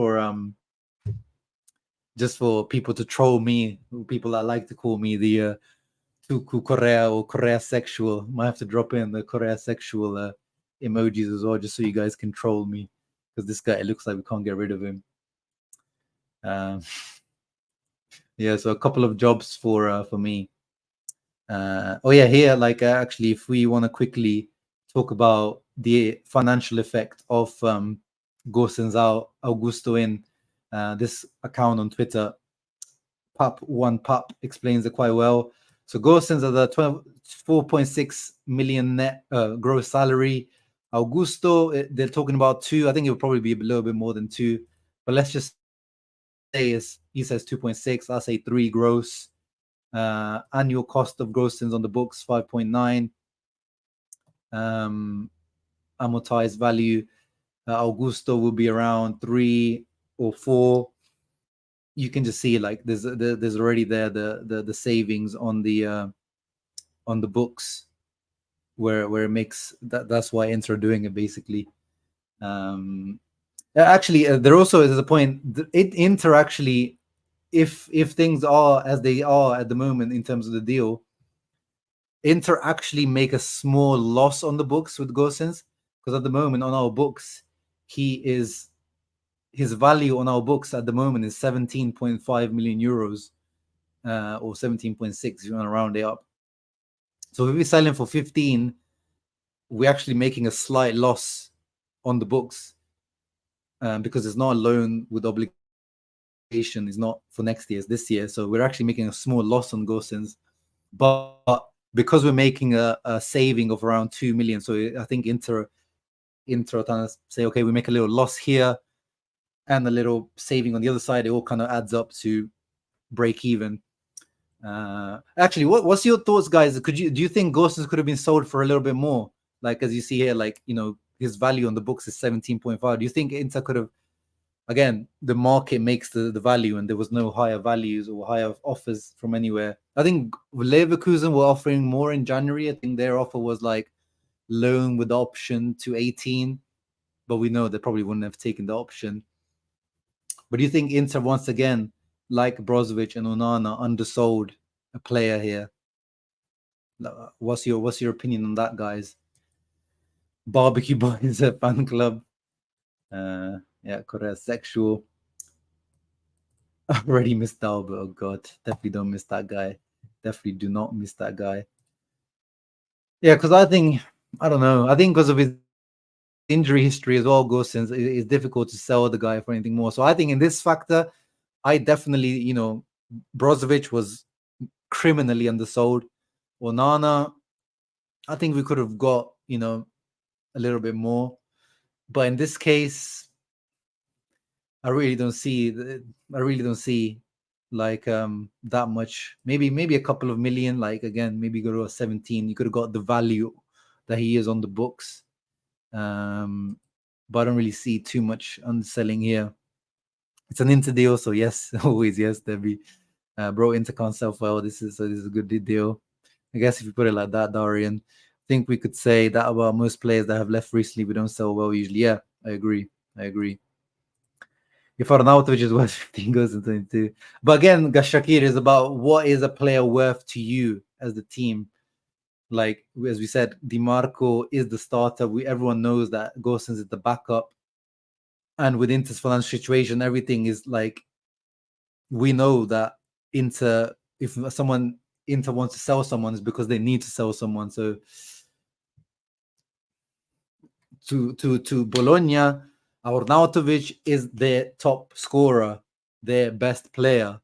for people to troll me, people that like to call me the Tuku Correa or Correa sexual. Might have to drop in the Correa sexual emojis as well, just so you guys can troll me, because this guy, it looks like we can't get rid of him. Yeah, so a couple of jobs for me. Here, like actually, if we want to quickly talk about the financial effect of Gosens Augusto in this account on Twitter, Pup explains it quite well. So Gosens are the 4.6 million net gross salary. Augusto, they're talking about 2. I think it would probably be a little bit more than 2, but let's just say he says 2.6. I'll say 3 gross. Annual cost of Gosens on the books 5.9. Amortized value, Augusto will be around 3 or 4. You can just see like there's already there the savings on the books. where it makes that's why Inter are doing it basically. Actually, there also is a point. Inter actually, if things are as they are at the moment in terms of the deal, Inter actually make a small loss on the books with Gosens, because at the moment on our books, his value on our books at the moment is 17.5 million euros, or 17.6 if you want to round it up. So if we sell him for 15, we're actually making a slight loss on the books, because it's not a loan with obligation. It's not for next year, it's this year. So we're actually making a small loss on Gosens. But because we're making a saving of around 2 million, so I think Inter trying to say, okay, we make a little loss here and a little saving on the other side. It all kind of adds up to break even. Actually, what's your thoughts, guys? Do you think Gosens could have been sold for a little bit more? Like, as you see here, like, his value on the books is 17.5. Do you think Inter could have, again, the market makes the value, and there was no higher values or higher offers from anywhere? I think Leverkusen were offering more in January. I think their offer was like loan with option to 18, but we know they probably wouldn't have taken the option. But do you think Inter, once again, like Brozovic and Onana, undersold a player here? What's your opinion on that, guys? Barbecue Boys fan club. Yeah, correct. Sexual. I already missed Albert. Oh God, definitely don't miss that guy. Definitely do not miss that guy. Yeah, because I think, I don't know. I think because of his injury history as well, Gosens, it's difficult to sell the guy for anything more. So I think in this factor, I definitely, Brozovic was criminally undersold. Onana, I think we could have got, a little bit more. But in this case, I really don't see like that much. Maybe a couple of million. Like, again, maybe go to a 17. You could have got the value that he is on the books. But I don't really see too much underselling here. It's an Inter deal, so yes, always yes, Debbie. Bro, Inter can't sell well. This is a good deal. I guess if you put it like that, Darian, I think we could say that about most players that have left recently. We don't sell well usually. Yeah, I agree. If Arnautovic is worth 15 goals in 22. But again, Gashakir is about what is a player worth to you as the team. Like, as we said, Di Marco is the starter. Everyone knows that Gosens is the backup. And with Inter's financial situation, everything is like, we know that Inter, if Inter wants to sell someone, is because they need to sell someone. So to Bologna, Arnautovic is their top scorer, their best player,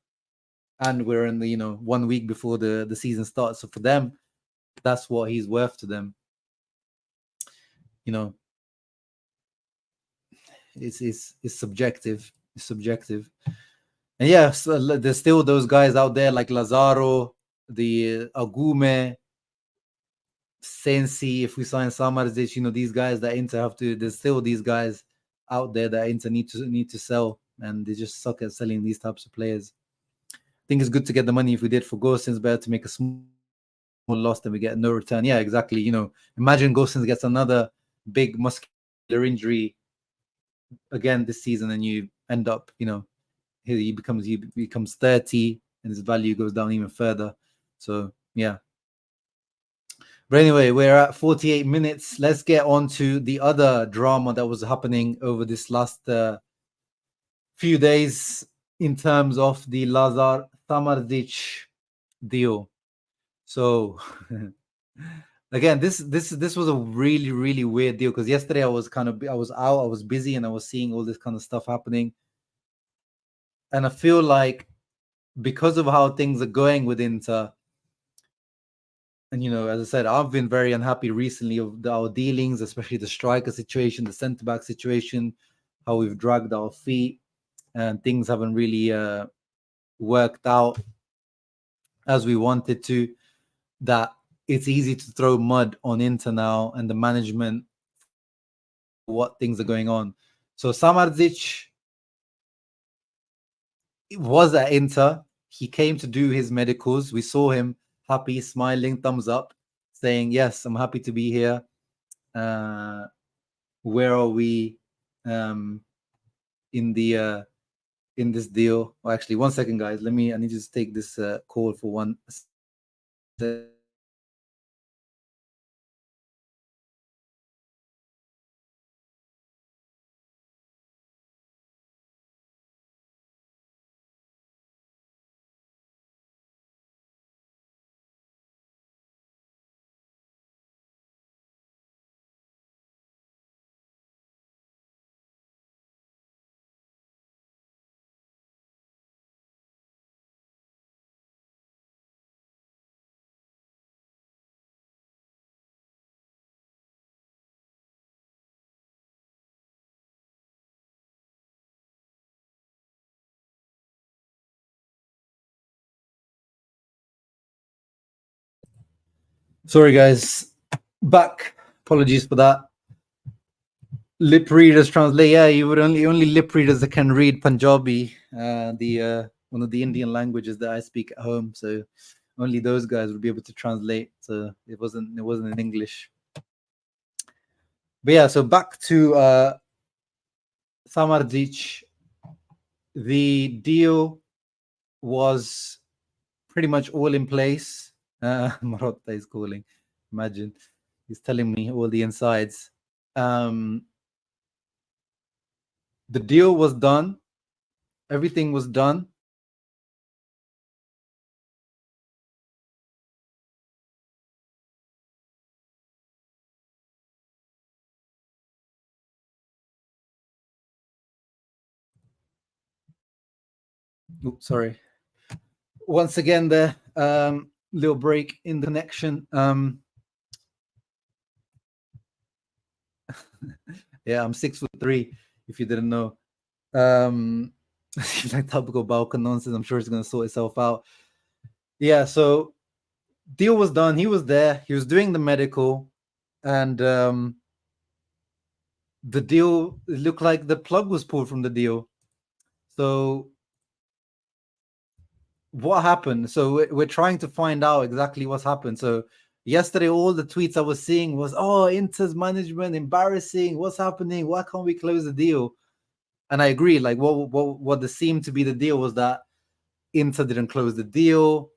and we're in the 1 week before the season starts. So for them, that's what he's worth to them. It's subjective. It's subjective. And yeah, so there's still those guys out there like Lazaro, the Agume, Sensi. If we sign Samardzic, these guys that Inter have to. There's still these guys out there that Inter need to sell, and they just suck at selling these types of players. I think it's good to get the money if we did for Gosens. Better to make a small loss than we get no return. Yeah, exactly. Imagine Gosens gets another big muscular injury again this season, and you end up, he becomes 30, and his value goes down even further. So yeah. But anyway, we're at 48 minutes. Let's get on to the other drama that was happening over this last few days in terms of the Lazar Samardzic deal. So again, this was a really, really weird deal, because yesterday I was out, I was busy, and I was seeing all this kind of stuff happening. And I feel like because of how things are going with Inter, and as I said, I've been very unhappy recently of our dealings, especially the striker situation, the centre back situation, how we've dragged our feet, and things haven't really worked out as we wanted to. That it's easy to throw mud on Inter now and the management, what things are going on. So Samardzic was at Inter. He came to do his medicals. We saw him happy, smiling, thumbs up, saying, yes, I'm happy to be here. Where are we in this deal? Well, actually, 1 second, guys. I need to just take this call for 1 second. Sorry, guys. Back. Apologies for that. Lip readers translate. Yeah, you would only lip readers that can read Punjabi, the one of the Indian languages that I speak at home. So only those guys would be able to translate. So it wasn't in English. But yeah, so back to Samardzic. The deal was pretty much all in place. Marotta is calling. Imagine he's telling me all the insides. The deal was done. Everything was done. Oops, sorry. Once again, the little break in the connection. Yeah, I'm 6'3", if you didn't know. Like topical Balkan nonsense. I'm sure it's going to sort itself out. Yeah, so deal was done. He was there. He was doing the medical, and the deal, it looked like the plug was pulled from the deal. So what happened? So we're trying to find out exactly what's happened. So yesterday, all the tweets I was seeing was, "Oh, Inter's management embarrassing. What's happening? Why can't we close the deal?" And I agree. Like what seemed to be the deal was that Inter didn't close the deal.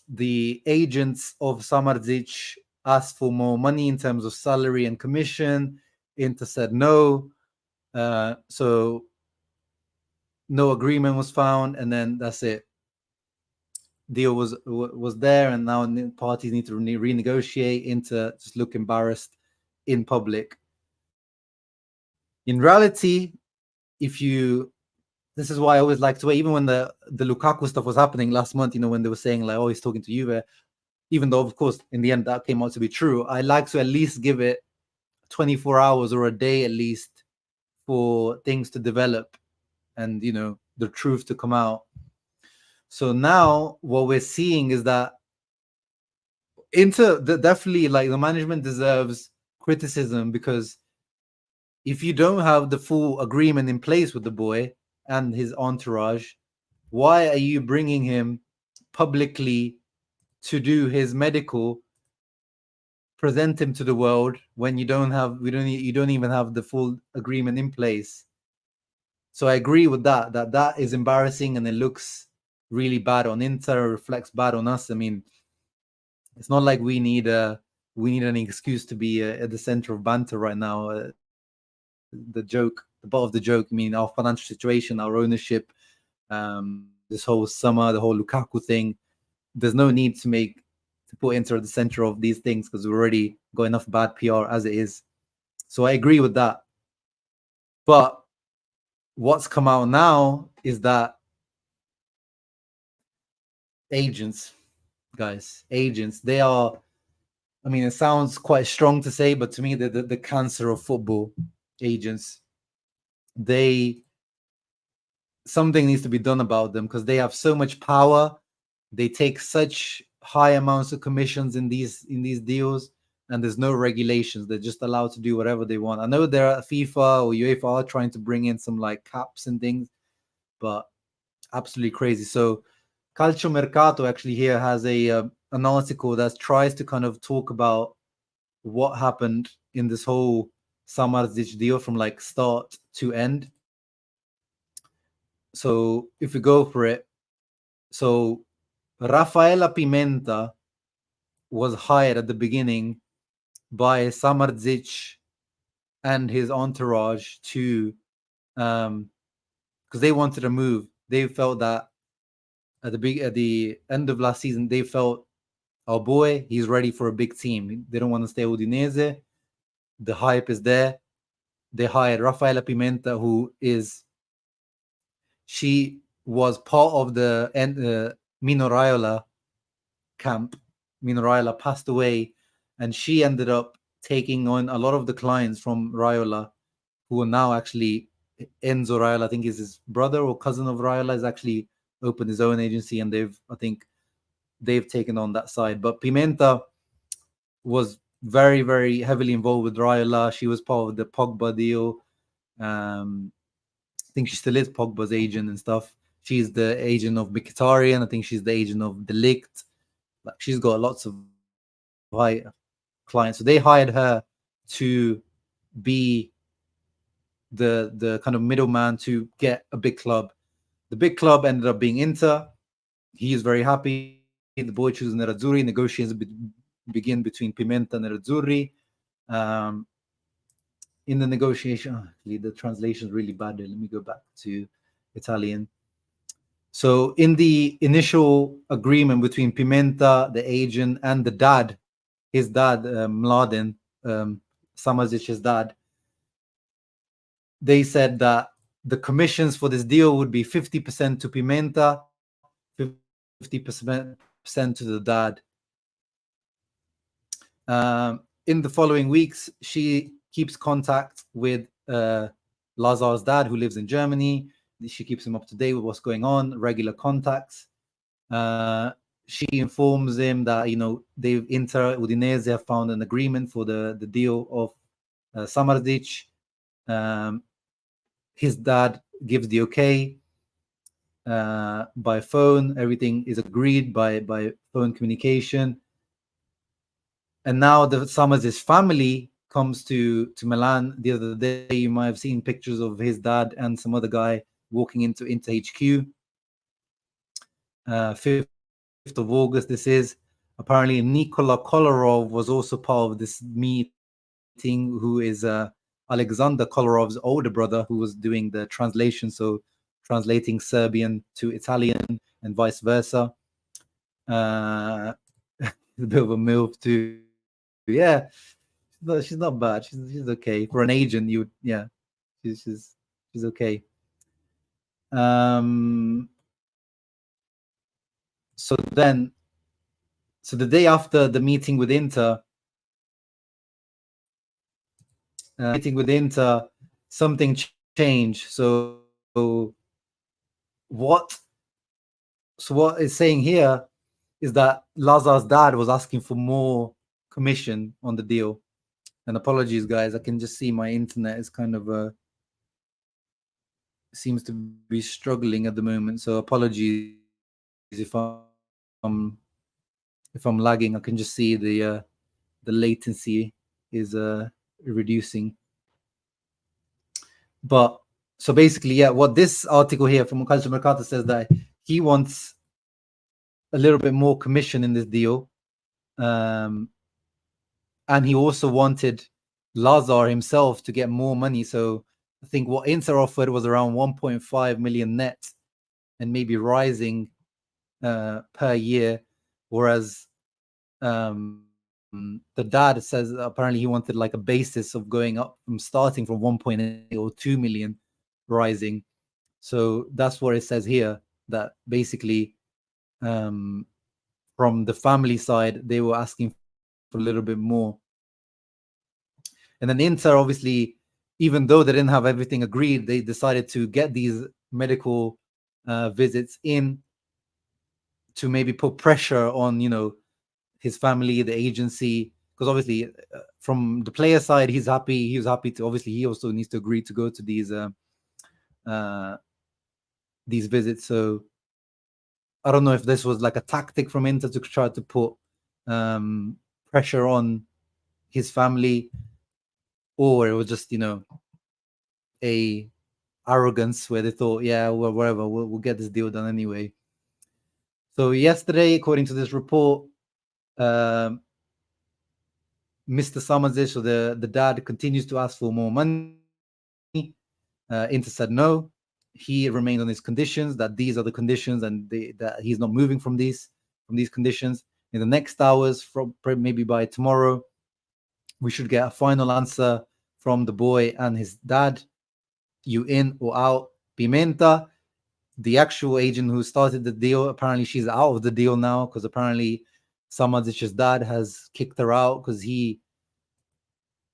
The agents of Samardzic asked for more money in terms of salary and commission. Inter said no. So no agreement was found, and then that's it. Deal was there, and now parties need to renegotiate. Inter just look embarrassed in public. In reality, this is why I always like to wait, even when the Lukaku stuff was happening last month, when they were saying like, oh, he's talking to Juve, even though of course in the end that came out to be true, I like to at least give it 24 hours or a day at least for things to develop and the truth to come out. So now what we're seeing is that Inter definitely, like, the management deserves criticism, because if you don't have the full agreement in place with the boy and his entourage, why are you bringing him publicly to do his medical, present him to the world, when you don't even have the full agreement in place? So I agree with that is embarrassing, and it looks really bad on Inter, reflects bad on us. I mean, it's not like we need any excuse to be at the center of banter right now. The butt of the joke, I mean, our financial situation, our ownership, this whole summer, the whole Lukaku thing. There's no need to put Inter at the center of these things, because we've already got enough bad PR as it is. So I agree with that. But what's come out now is that agents, they are, I mean, it sounds quite strong to say, but to me, the cancer of football, agents, something needs to be done about them, because they have so much power. They take such high amounts of commissions in these deals, and there's no regulations. They're just allowed to do whatever they want. I know FIFA or UEFA are trying to bring in some like caps and things, but absolutely crazy. So Calcio Mercato actually here has an article that tries to kind of talk about what happened in this whole Samardzic deal from like start to end. So if we go for it, so Rafaela Pimenta was hired at the beginning by Samardzic and his entourage to, because they wanted to move. They felt that at the end of last season, they felt, our boy, he's ready for a big team. They don't want to stay Udinese. The hype is there. They hired Rafaela Pimenta, she was part of the Mino Raiola camp. Mino Raiola passed away, and she ended up taking on a lot of the clients from Raiola, who are now actually Enzo Raiola, I think is his brother or cousin of Raiola, has actually opened his own agency, and they've taken on that side. But Pimenta was very, very heavily involved with Raiola. She was part of the Pogba deal. I think she still is Pogba's agent and stuff. She's the agent of Mkhitaryan. I think she's the agent of De Ligt. Like, she's got lots of high clients. So they hired her to be the kind of middleman to get a big club. The big club ended up being Inter. He is very happy. The boy chooses Nerazzurri. Negotiations begin between Pimenta and Nerazzurri. In the negotiation, actually, the translation is really bad. Let me go back to Italian. So in the initial agreement between Pimenta, the agent, and the dad, his dad, Mladen, Samazic's dad, they said that the commissions for this deal would be 50% to Pimenta, 50% to the dad. In the following weeks, she keeps contact with Lazar's dad, who lives in Germany. She keeps him up to date with what's going on, regular contacts. She informs him that, Inter Udinese have found an agreement for the deal of Samardzic. His dad gives the okay by phone. Everything is agreed by phone communication. And now the Samardzic family comes to Milan. The other day, you might have seen pictures of his dad and some other guy walking into HQ. 5th of August, this is. Apparently, Nikola Kolarov was also part of this meeting, who is Alexander Kolarov's older brother, who was doing the translation, so translating Serbian to Italian and vice versa. A bit of a MILF too. Yeah, she's not bad. She's okay for an agent. She's okay. So the day after the meeting with Inter, something changed. So what is saying here is that Lazar's dad was asking for more commission on the deal. And apologies, guys, I can just see my internet is kind of seems to be struggling at the moment. So apologies if I'm lagging. I can just see the latency is reducing. But so basically, what this article here from MERCATO says, that he wants a little bit more commission in this deal. And he also wanted Lazar himself to get more money. So I think what Inter offered was around 1.5 million net and maybe rising per year. Whereas the dad says apparently he wanted like a basis of going up starting from 1.8 or 2 million rising. So that's what it says here, that basically from the family side, they were asking for a little bit more. And then Inter, obviously, even though they didn't have everything agreed, they decided to get these medical visits in to maybe put pressure on, his family, the agency, because obviously from the player side, he was happy to, obviously he also needs to agree to go to these visits. So I don't know if this was like a tactic from Inter to try to put pressure on his family, or it was just, a arrogance where they thought, yeah, well, whatever, we'll get this deal done anyway. So yesterday, according to this report, Mr. Samardzic, so the dad, continues to ask for more money. Inter said no. He remained on his conditions, that these are the conditions, and that he's not moving from these conditions. In the next hours, from maybe by tomorrow, we should get a final answer from the boy and his dad. You in or out? Pimenta, the actual agent who started the deal, apparently she's out of the deal now, because apparently Samadzic's dad has kicked her out because he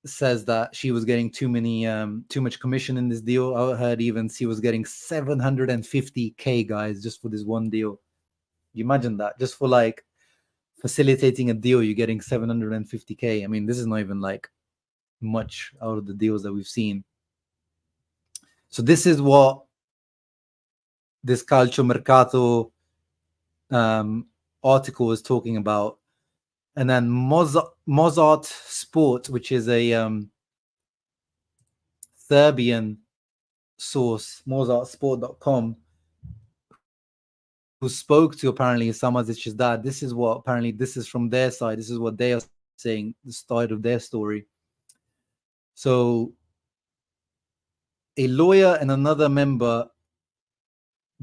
says that she was getting too much commission in this deal. I heard even she was getting 750K, guys, just for this one deal. You imagine that, just for like facilitating a deal, you're getting 750K. I mean, this is not even like much out of the deals that we've seen. So this is what this Calcio Mercato article is talking about. And then Mozart Sport, which is a Serbian source, mozartsport.com, who spoke to apparently Samadzic's dad. This is from their side. This is what they are saying, the start of their story. So a lawyer and another member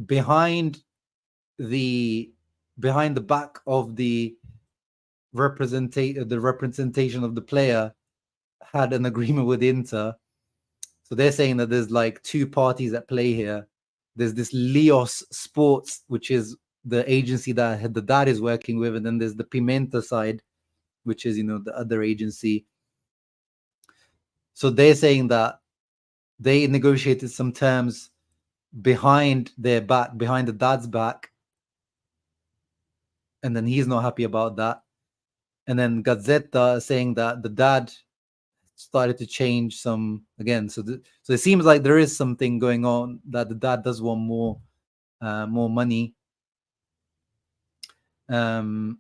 behind the back of the representation of the player had an agreement with Inter. So they're saying that there's like two parties at play here. There's this Leos Sports, which is the agency that the dad is working with, and then there's the Pimenta side, which is, the other agency. So they're saying that they negotiated some terms behind their back, behind the dad's back, and then he's not happy about that. And then Gazzetta saying that the dad started to change some again. So it seems like there is something going on, that the dad does want more money. And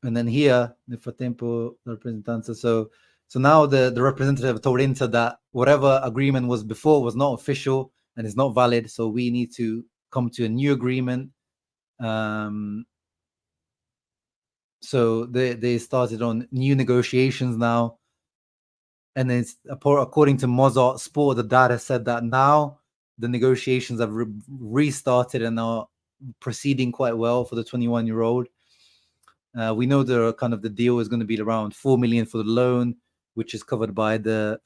then here, for tempo representanza. So now the representative told Inter that whatever agreement was before was not official and is not valid. So we need to come to a new agreement. So they started on new negotiations now. And then according to Mozart Sport, the dad has said that now the negotiations have restarted and are proceeding quite well for the 21-year-old. We know the deal is going to be around 4 million for the loan, which is covered by the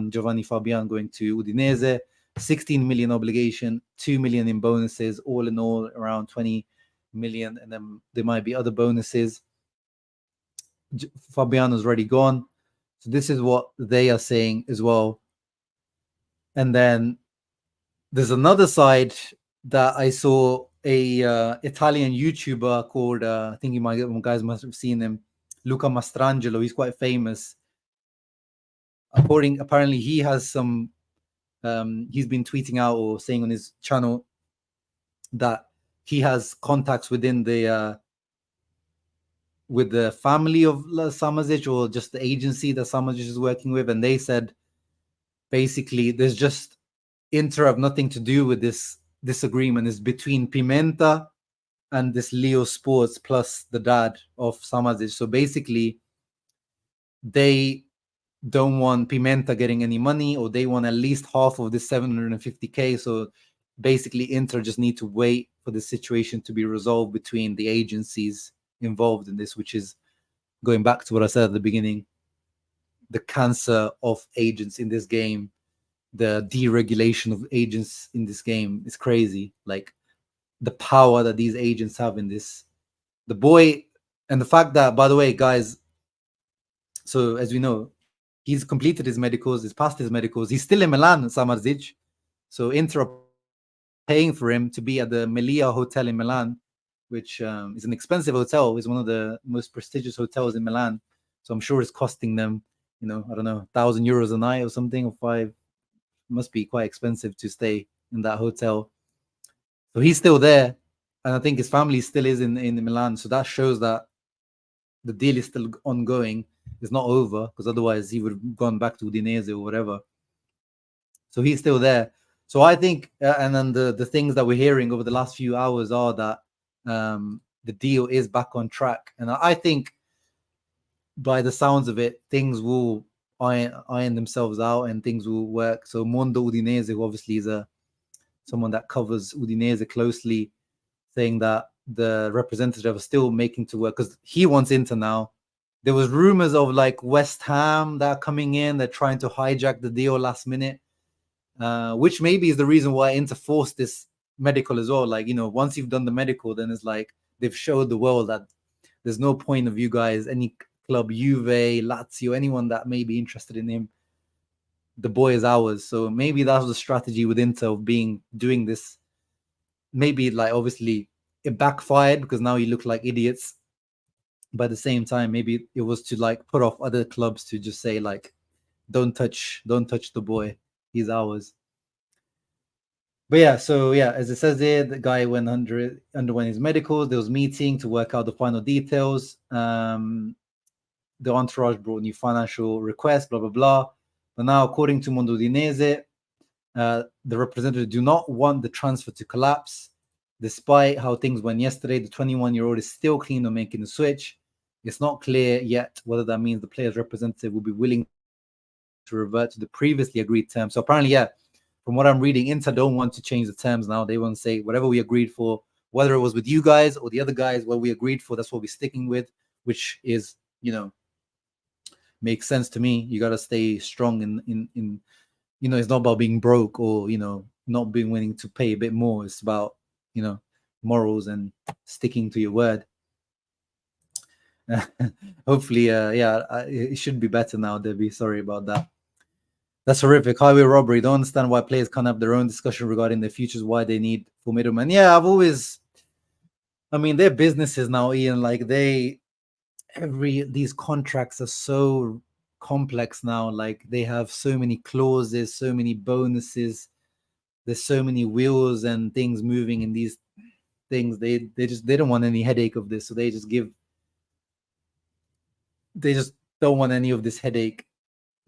Giovanni Fabian going to Udinese, 16 million obligation, 2 million in bonuses, all in all around 20 million. And then there might be other bonuses. Fabiano's already gone. So this is what they are saying as well. And then there's another side that I saw, a Italian YouTuber called, I think you guys must have seen him, Luca Mastrangelo. He's quite famous. Apparently he has some, he's been tweeting out or saying on his channel that he has contacts within with the family of Samardzic, or just the agency that Samardzic is working with. And they said, basically, there's just Inter have nothing to do with this agreement. Is between Pimenta and this Leo Sports plus the dad of Samardzic. So basically, they don't want Pimenta getting any money, or they want at least half of this 750K. So basically, Inter just need to wait for the situation to be resolved between the agencies involved in this, which is going back to what I said at the beginning, the cancer of agents in this game, the deregulation of agents in this game is crazy. Like the power that these agents have in this, the boy, and the fact that, by the way, guys, so as we know, he's completed his medicals, he's passed his medicals, he's still in Milan, Samardzic. So Inter paying for him to be at the Melia Hotel in Milan, which is an expensive hotel. It's one of the most prestigious hotels in Milan. So I'm sure it's costing them, I don't know, 1,000 euros a night or something, or 5. It must be quite expensive to stay in that hotel. So he's still there. And I think his family still is in Milan. So that shows that the deal is still ongoing. It's not over, because otherwise he would have gone back to Udinese or whatever. So he's still there. So I think, and then the things that we're hearing over the last few hours are that the deal is back on track. And I think by the sounds of it, things will iron themselves out and things will work. So Mondo Udinese, who obviously is someone that covers Udinese closely, saying that the representative is still making to work because he wants Inter now. There was rumors of like West Ham that are coming in. They're trying to hijack the deal last minute, which maybe is the reason why Inter forced this medical as well. Like, once you've done the medical, then it's like they've showed the world that there's no point of you guys, any club, Juve, Lazio, anyone that may be interested in him, the boy is ours. So maybe that was the strategy with Inter of doing this. Maybe like obviously it backfired because now you look like idiots. But at the same time, maybe it was to like put off other clubs to just say like, don't touch the boy, he's ours. But yeah, so yeah, as it says here, the guy underwent his medicals. There was meeting to work out the final details. The entourage brought new financial requests, blah blah blah. But now, according to Mondo Udinese, the representatives do not want the transfer to collapse. Despite how things went yesterday, the 21-year-old is still keen on making the switch. It's not clear yet whether that means the player's representative will be willing to revert to the previously agreed terms. So apparently, yeah, from what I'm reading, Inter don't want to change the terms now. They want to say whatever we agreed for, whether it was with you guys or the other guys, what we agreed for, that's what we're sticking with, which is, makes sense to me. You got to stay strong in it's not about being broke or, not being willing to pay a bit more. It's about, morals and sticking to your word. Hopefully, it should be better now, Debbie. Sorry about that. That's horrific. Highway robbery. Don't understand why players can't have their own discussion regarding their futures, why they need for middlemen. Yeah, their businesses now, Ian, like these contracts are so complex now. Like they have so many clauses, so many bonuses. There's so many wheels and things moving in these things. They don't want any headache of this. So they just don't want any of this headache.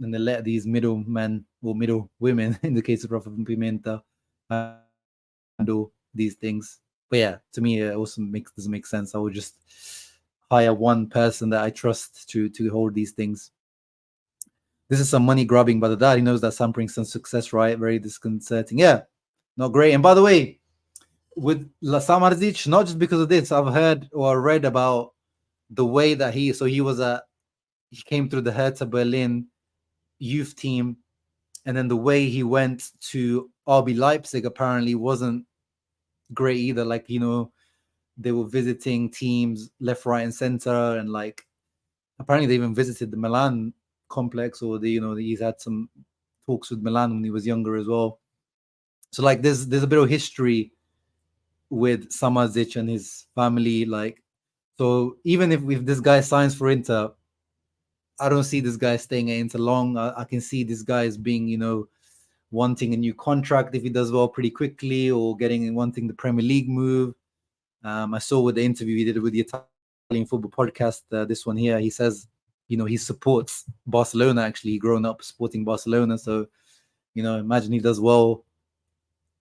And they let these middlemen or middle women, in the case of Rafa Pimenta, handle these things. But yeah, to me, it also doesn't make sense. I would just hire one person that I trust to hold these things. This is some money grabbing by the dad. He knows that Sam brings some success, right? Very disconcerting. Yeah, not great. And by the way, with Samardzic, not just because of this, I've heard or read about the way that he came through the Hertha Berlin youth team, and then the way he went to RB Leipzig apparently wasn't great either. Like, they were visiting teams left, right, and center, and like apparently they even visited the Milan complex, or he's had some talks with Milan when he was younger as well. So like there's a bit of history with Samardzic and his family. Like, so even if this guy signs for Inter, I don't see this guy staying at Inter long. I can see this guy as being, wanting a new contract if he does well pretty quickly, or wanting the Premier League move. I saw with the interview he did with the Italian Football Podcast, this one here, he says, he supports Barcelona. Actually, he grown up supporting Barcelona. So, imagine he does well,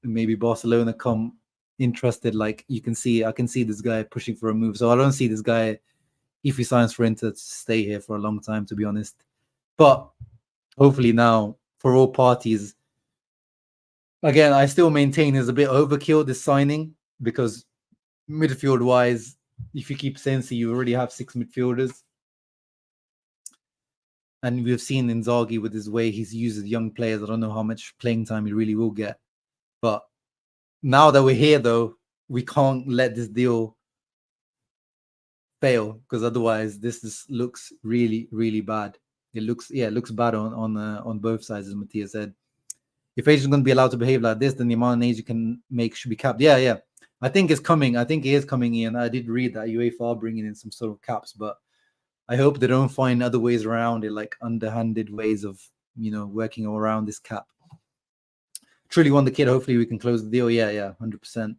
maybe Barcelona come interested. Like I can see this guy pushing for a move. So I don't see this guy, if he signs for Inter, to stay here for a long time, to be honest. But hopefully now, for all parties, again, I still maintain is a bit overkill, this signing, because midfield-wise, if you keep Sensi, you already have 6 midfielders. And we've seen Inzaghi with his way he's used young players. I don't know how much playing time he really will get. But now that we're here, though, we can't let this deal fail, because otherwise this looks really, really bad. It looks bad on both sides, as Matthias said. If agents are going to be allowed to behave like this, then the amount of age you can make should be capped. Yeah. I think it's coming. I think it is coming in. I did read that UEFA are bringing in some sort of caps, but I hope they don't find other ways around it, like underhanded ways of, working around this cap. Truly want the kid. Hopefully we can close the deal. Yeah, 100%.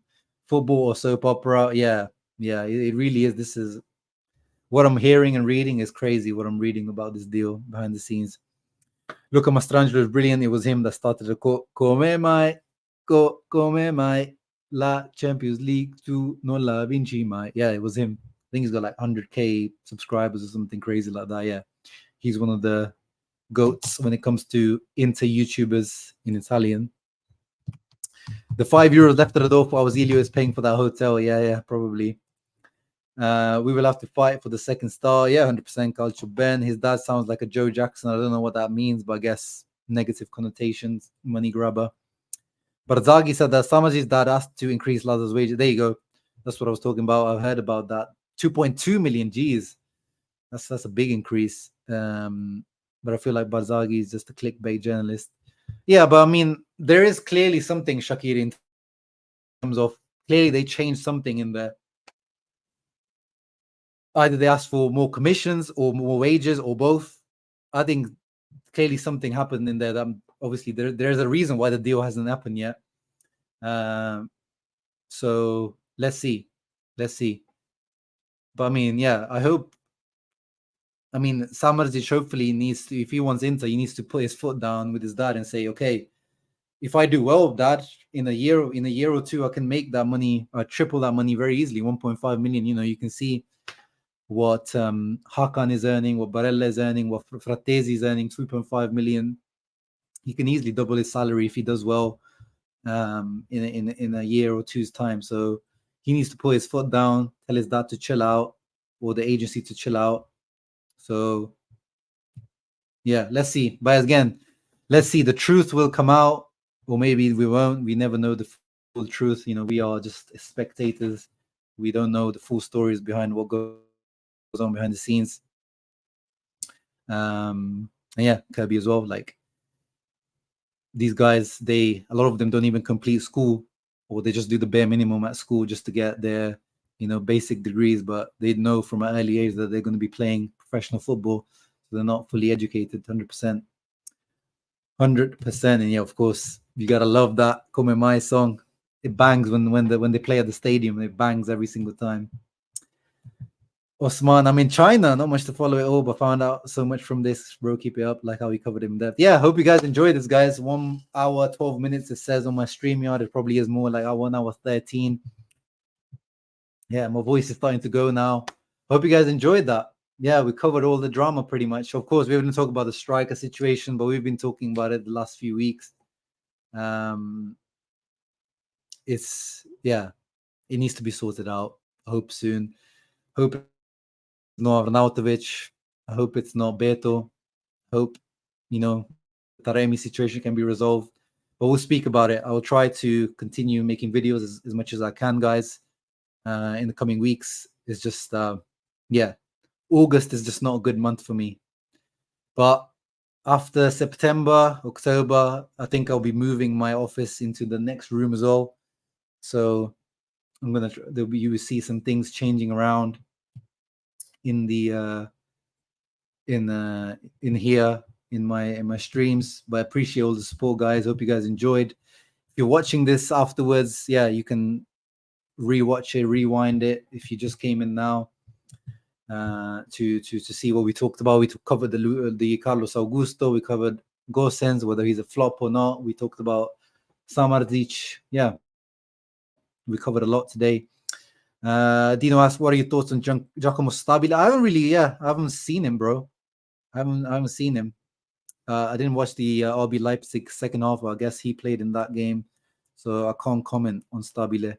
Football or soap opera. Yeah. It really is. what I'm hearing and reading is crazy. What I'm reading about this deal behind the scenes. Luca Mastrangelo is brilliant. It was him that started the come mai la Champions League tu non la vinci mai. Yeah, it was him. I think he's got like 100k subscribers or something crazy like that. Yeah, he's one of the goats when it comes to Inter YouTubers in Italian. The €5 left at Rodolfo Ausilio is paying for that hotel. Yeah, probably. We will have to fight for the second star. Yeah, 100% Calcio Ben. His dad sounds like a Joe Jackson. I don't know what that means, but I guess negative connotations, money grabber. But Zaghi said that Samardzic's dad asked to increase Lazar's wages. There you go. That's what I was talking about. I've heard about that. 2.2 million G's. That's a big increase. But I feel like Barzaghi is just a clickbait journalist. Yeah, but I mean, there is clearly something, Shaqiri, in terms of clearly they changed something in there. Either they asked for more commissions or more wages or both. I think clearly something happened in there that obviously there's a reason why the deal hasn't happened yet. So let's see. But I mean, yeah, I hope. I mean, Samardzic hopefully needs to, if he wants Inter, he needs to put his foot down with his dad and say, okay, if I do well, Dad, in a year or two, I can make that money, triple that money very easily, 1.5 million. You know, you can see what Hakan is earning, what Barella is earning, what Frattesi is earning, 2.5 million. He can easily double his salary if he does well in a year or two's time. So he needs to put his foot down, tell his dad to chill out, or the agency to chill out. So yeah, let's see. But again, let's see. The truth will come out, or maybe we won't. We never know the full truth. You know, we are just spectators. We don't know the full stories behind what goes on behind the scenes. And yeah, Kirby as well. Like these guys, a lot of them don't even complete school, or they just do the bare minimum at school just to get their, you know, basic degrees. But they know from an early age that they're going to be playing professional football, so they're not fully educated. 100%. And yeah, of course, you gotta love that Come Mai song. It bangs when they play at the stadium. It bangs every single time. Osman, I'm in China. Not much to follow it all, but found out so much from this. Bro, keep it up. Like how we covered it in depth. Yeah, hope you guys enjoyed this, guys. 1 hour, 12 minutes. It says on my StreamYard. It probably is more like 1 hour 13. Yeah, my voice is starting to go now. Hope you guys enjoyed that. Yeah, we covered all the drama pretty much. Of course, we haven't talked about the striker situation, but we've been talking about it the last few weeks. It needs to be sorted out. I hope soon. Hope it's not Arnautovic. I hope it's not Beto. Hope, you know, the Taremi situation can be resolved. But we'll speak about it. I will try to continue making videos as much as I can, guys, in the coming weeks. It's just, August is just not a good month for me. But after September, October, I think I'll be moving my office into the next room as well. So you will see some things changing around in the in here in my streams. But I appreciate all the support, guys. Hope you guys enjoyed. If you're watching this afterwards, yeah, you can rewatch it, rewind it if you just came in now. To see what we talked about. We covered the Carlos Augusto. We covered Gosens, whether he's a flop or not. We talked about Samardzic. Yeah, we covered a lot today. Dino asked, "What are your thoughts on Giacomo Stabile?" I haven't seen him, bro. I haven't seen him. I didn't watch the RB Leipzig second half. I guess he played in that game, so I can't comment on Stabile.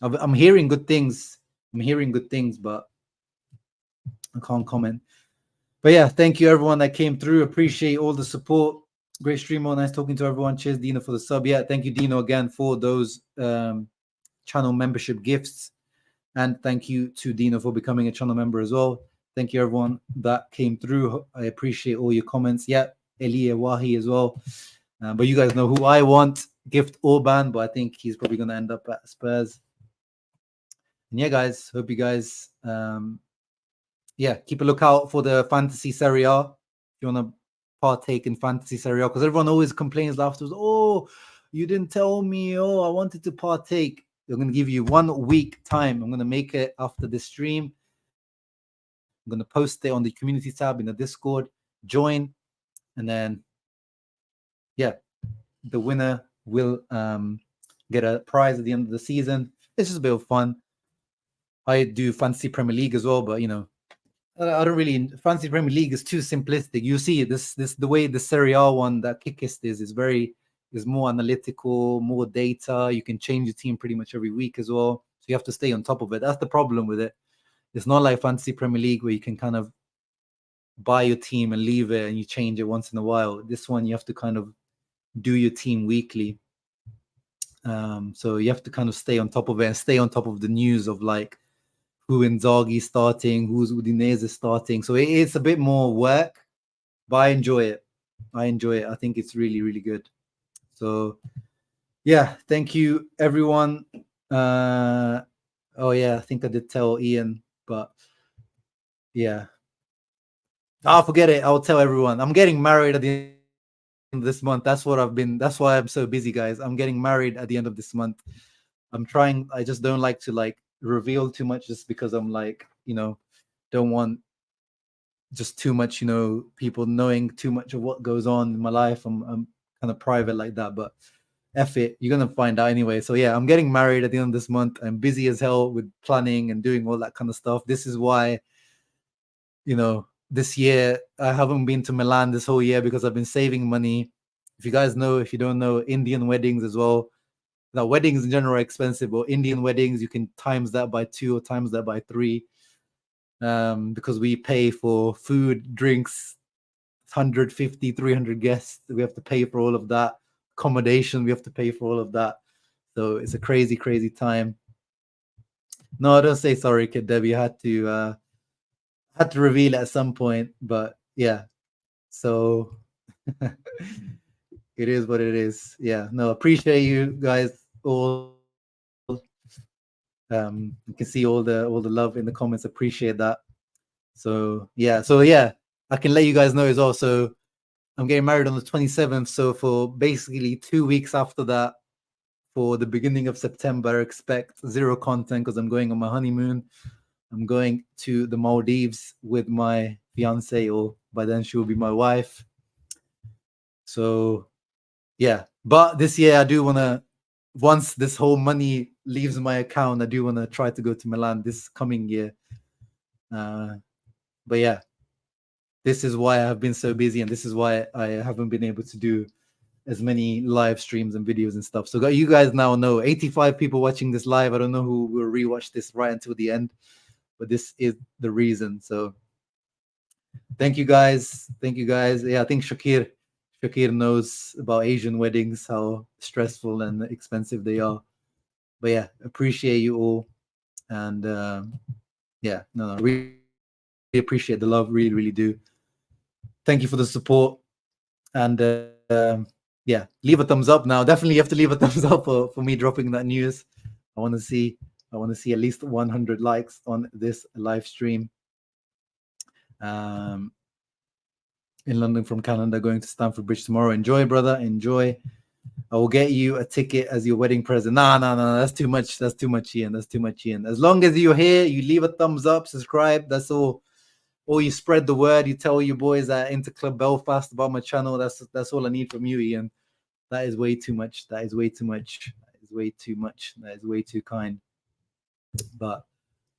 I'm hearing good things. But I can't comment. But yeah, thank you everyone that came through. Appreciate all the support. Great stream, all nice talking to everyone. Cheers, Dino, for the sub. Yeah, thank you, Dino, again for those channel membership gifts. And thank you to Dino for becoming a channel member as well. Thank you everyone that came through. I appreciate all your comments. Yeah, Elie Wahi as well. But you guys know who I want, gift or ban, but I think he's probably going to end up at Spurs. And yeah, guys, hope you guys keep a lookout for the Fantasy Serie A. If you want to partake in Fantasy Serie A, because everyone always complains afterwards, "Oh, you didn't tell me. Oh, I wanted to partake." I'm going to give you 1 week time. I'm going to make it after this stream. I'm going to post it on the community tab in the Discord. Join, and then yeah, the winner will get a prize at the end of the season. It's just a bit of fun. I do fantasy Premier League as well, but you know, I don't really fantasy Premier League is too simplistic. You see, this the way the Serie A one that Kickist is more analytical, more data. You can change your team pretty much every week as well, so you have to stay on top of it. That's the problem with it. It's not like fantasy Premier League where you can kind of buy your team and leave it and you change it once in a while. This one you have to kind of do your team weekly. So you have to kind of stay on top of it and stay on top of the news of like who Inzaghi starting, who's Udinese starting. So it's a bit more work, but I enjoy it. I think it's really, really good. So yeah, thank you everyone. Oh yeah, I think I did tell Ian, but yeah. I'll forget it. I'll tell everyone. I'm getting married at the end of this month. That's why I'm so busy, guys. I'm getting married at the end of this month. I'm trying. I just don't like to like reveal too much, just because I'm like, you know, don't want just too much, you know, people knowing too much of what goes on in my life. I'm kind of private like that, but F it, you're gonna find out anyway. So yeah, I'm getting married at the end of this month. I'm busy as hell with planning and doing all that kind of stuff. This is why, you know, this year I haven't been to Milan this whole year, because I've been saving money. If you guys know, if you don't know, Indian weddings as well. Now, weddings in general are expensive, but Indian weddings, you can times that by 2 or times that by 3. Because we pay for food, drinks, 150, 300 guests. We have to pay for all of that. Accommodation, we have to pay for all of that. So it's a crazy, crazy time. No, don't say sorry, Kid Debbie. I had to reveal it at some point, but yeah. So it is what it is. Yeah. No, appreciate you guys all. You can see all the love in the comments. Appreciate that. So yeah, I can let you guys know as well. So I'm getting married on the 27th. So for basically 2 weeks after that, for the beginning of September, expect zero content because I'm going on my honeymoon. I'm going to the Maldives with my fiance, or by then she will be my wife. So yeah, but this year I do want to, once this whole money leaves my account, I do want to try to go to Milan this coming year. But yeah, this is why I have been so busy, and this is why I haven't been able to do as many live streams and videos and stuff. So you guys now know, 85 people watching this live. I don't know who will rewatch this right until the end, but this is the reason. So thank you guys. Yeah, I think Shakir knows about Asian weddings, how stressful and expensive they are. But yeah, appreciate you all. And yeah, no, really appreciate the love. Really, really do. Thank you for the support. And yeah, leave a thumbs up now. Definitely you have to leave a thumbs up for me dropping that news. I want to see at least 100 likes on this live stream. In London from Canada, going to Stamford Bridge tomorrow. Enjoy, brother. Enjoy. I will get you a ticket as your wedding present. No. That's too much. That's too much, Ian. That's too much, Ian. As long as you're here, you leave a thumbs up, subscribe. That's all. Or you spread the word. You tell your boys at Interclub Belfast about my channel. That's all I need from you, Ian. That is way too much. That is way too much. That is way too much. That is way too kind. But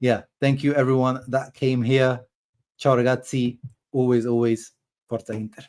yeah, thank you everyone that came here. Ciao ragazzi. Always, Forza Inter.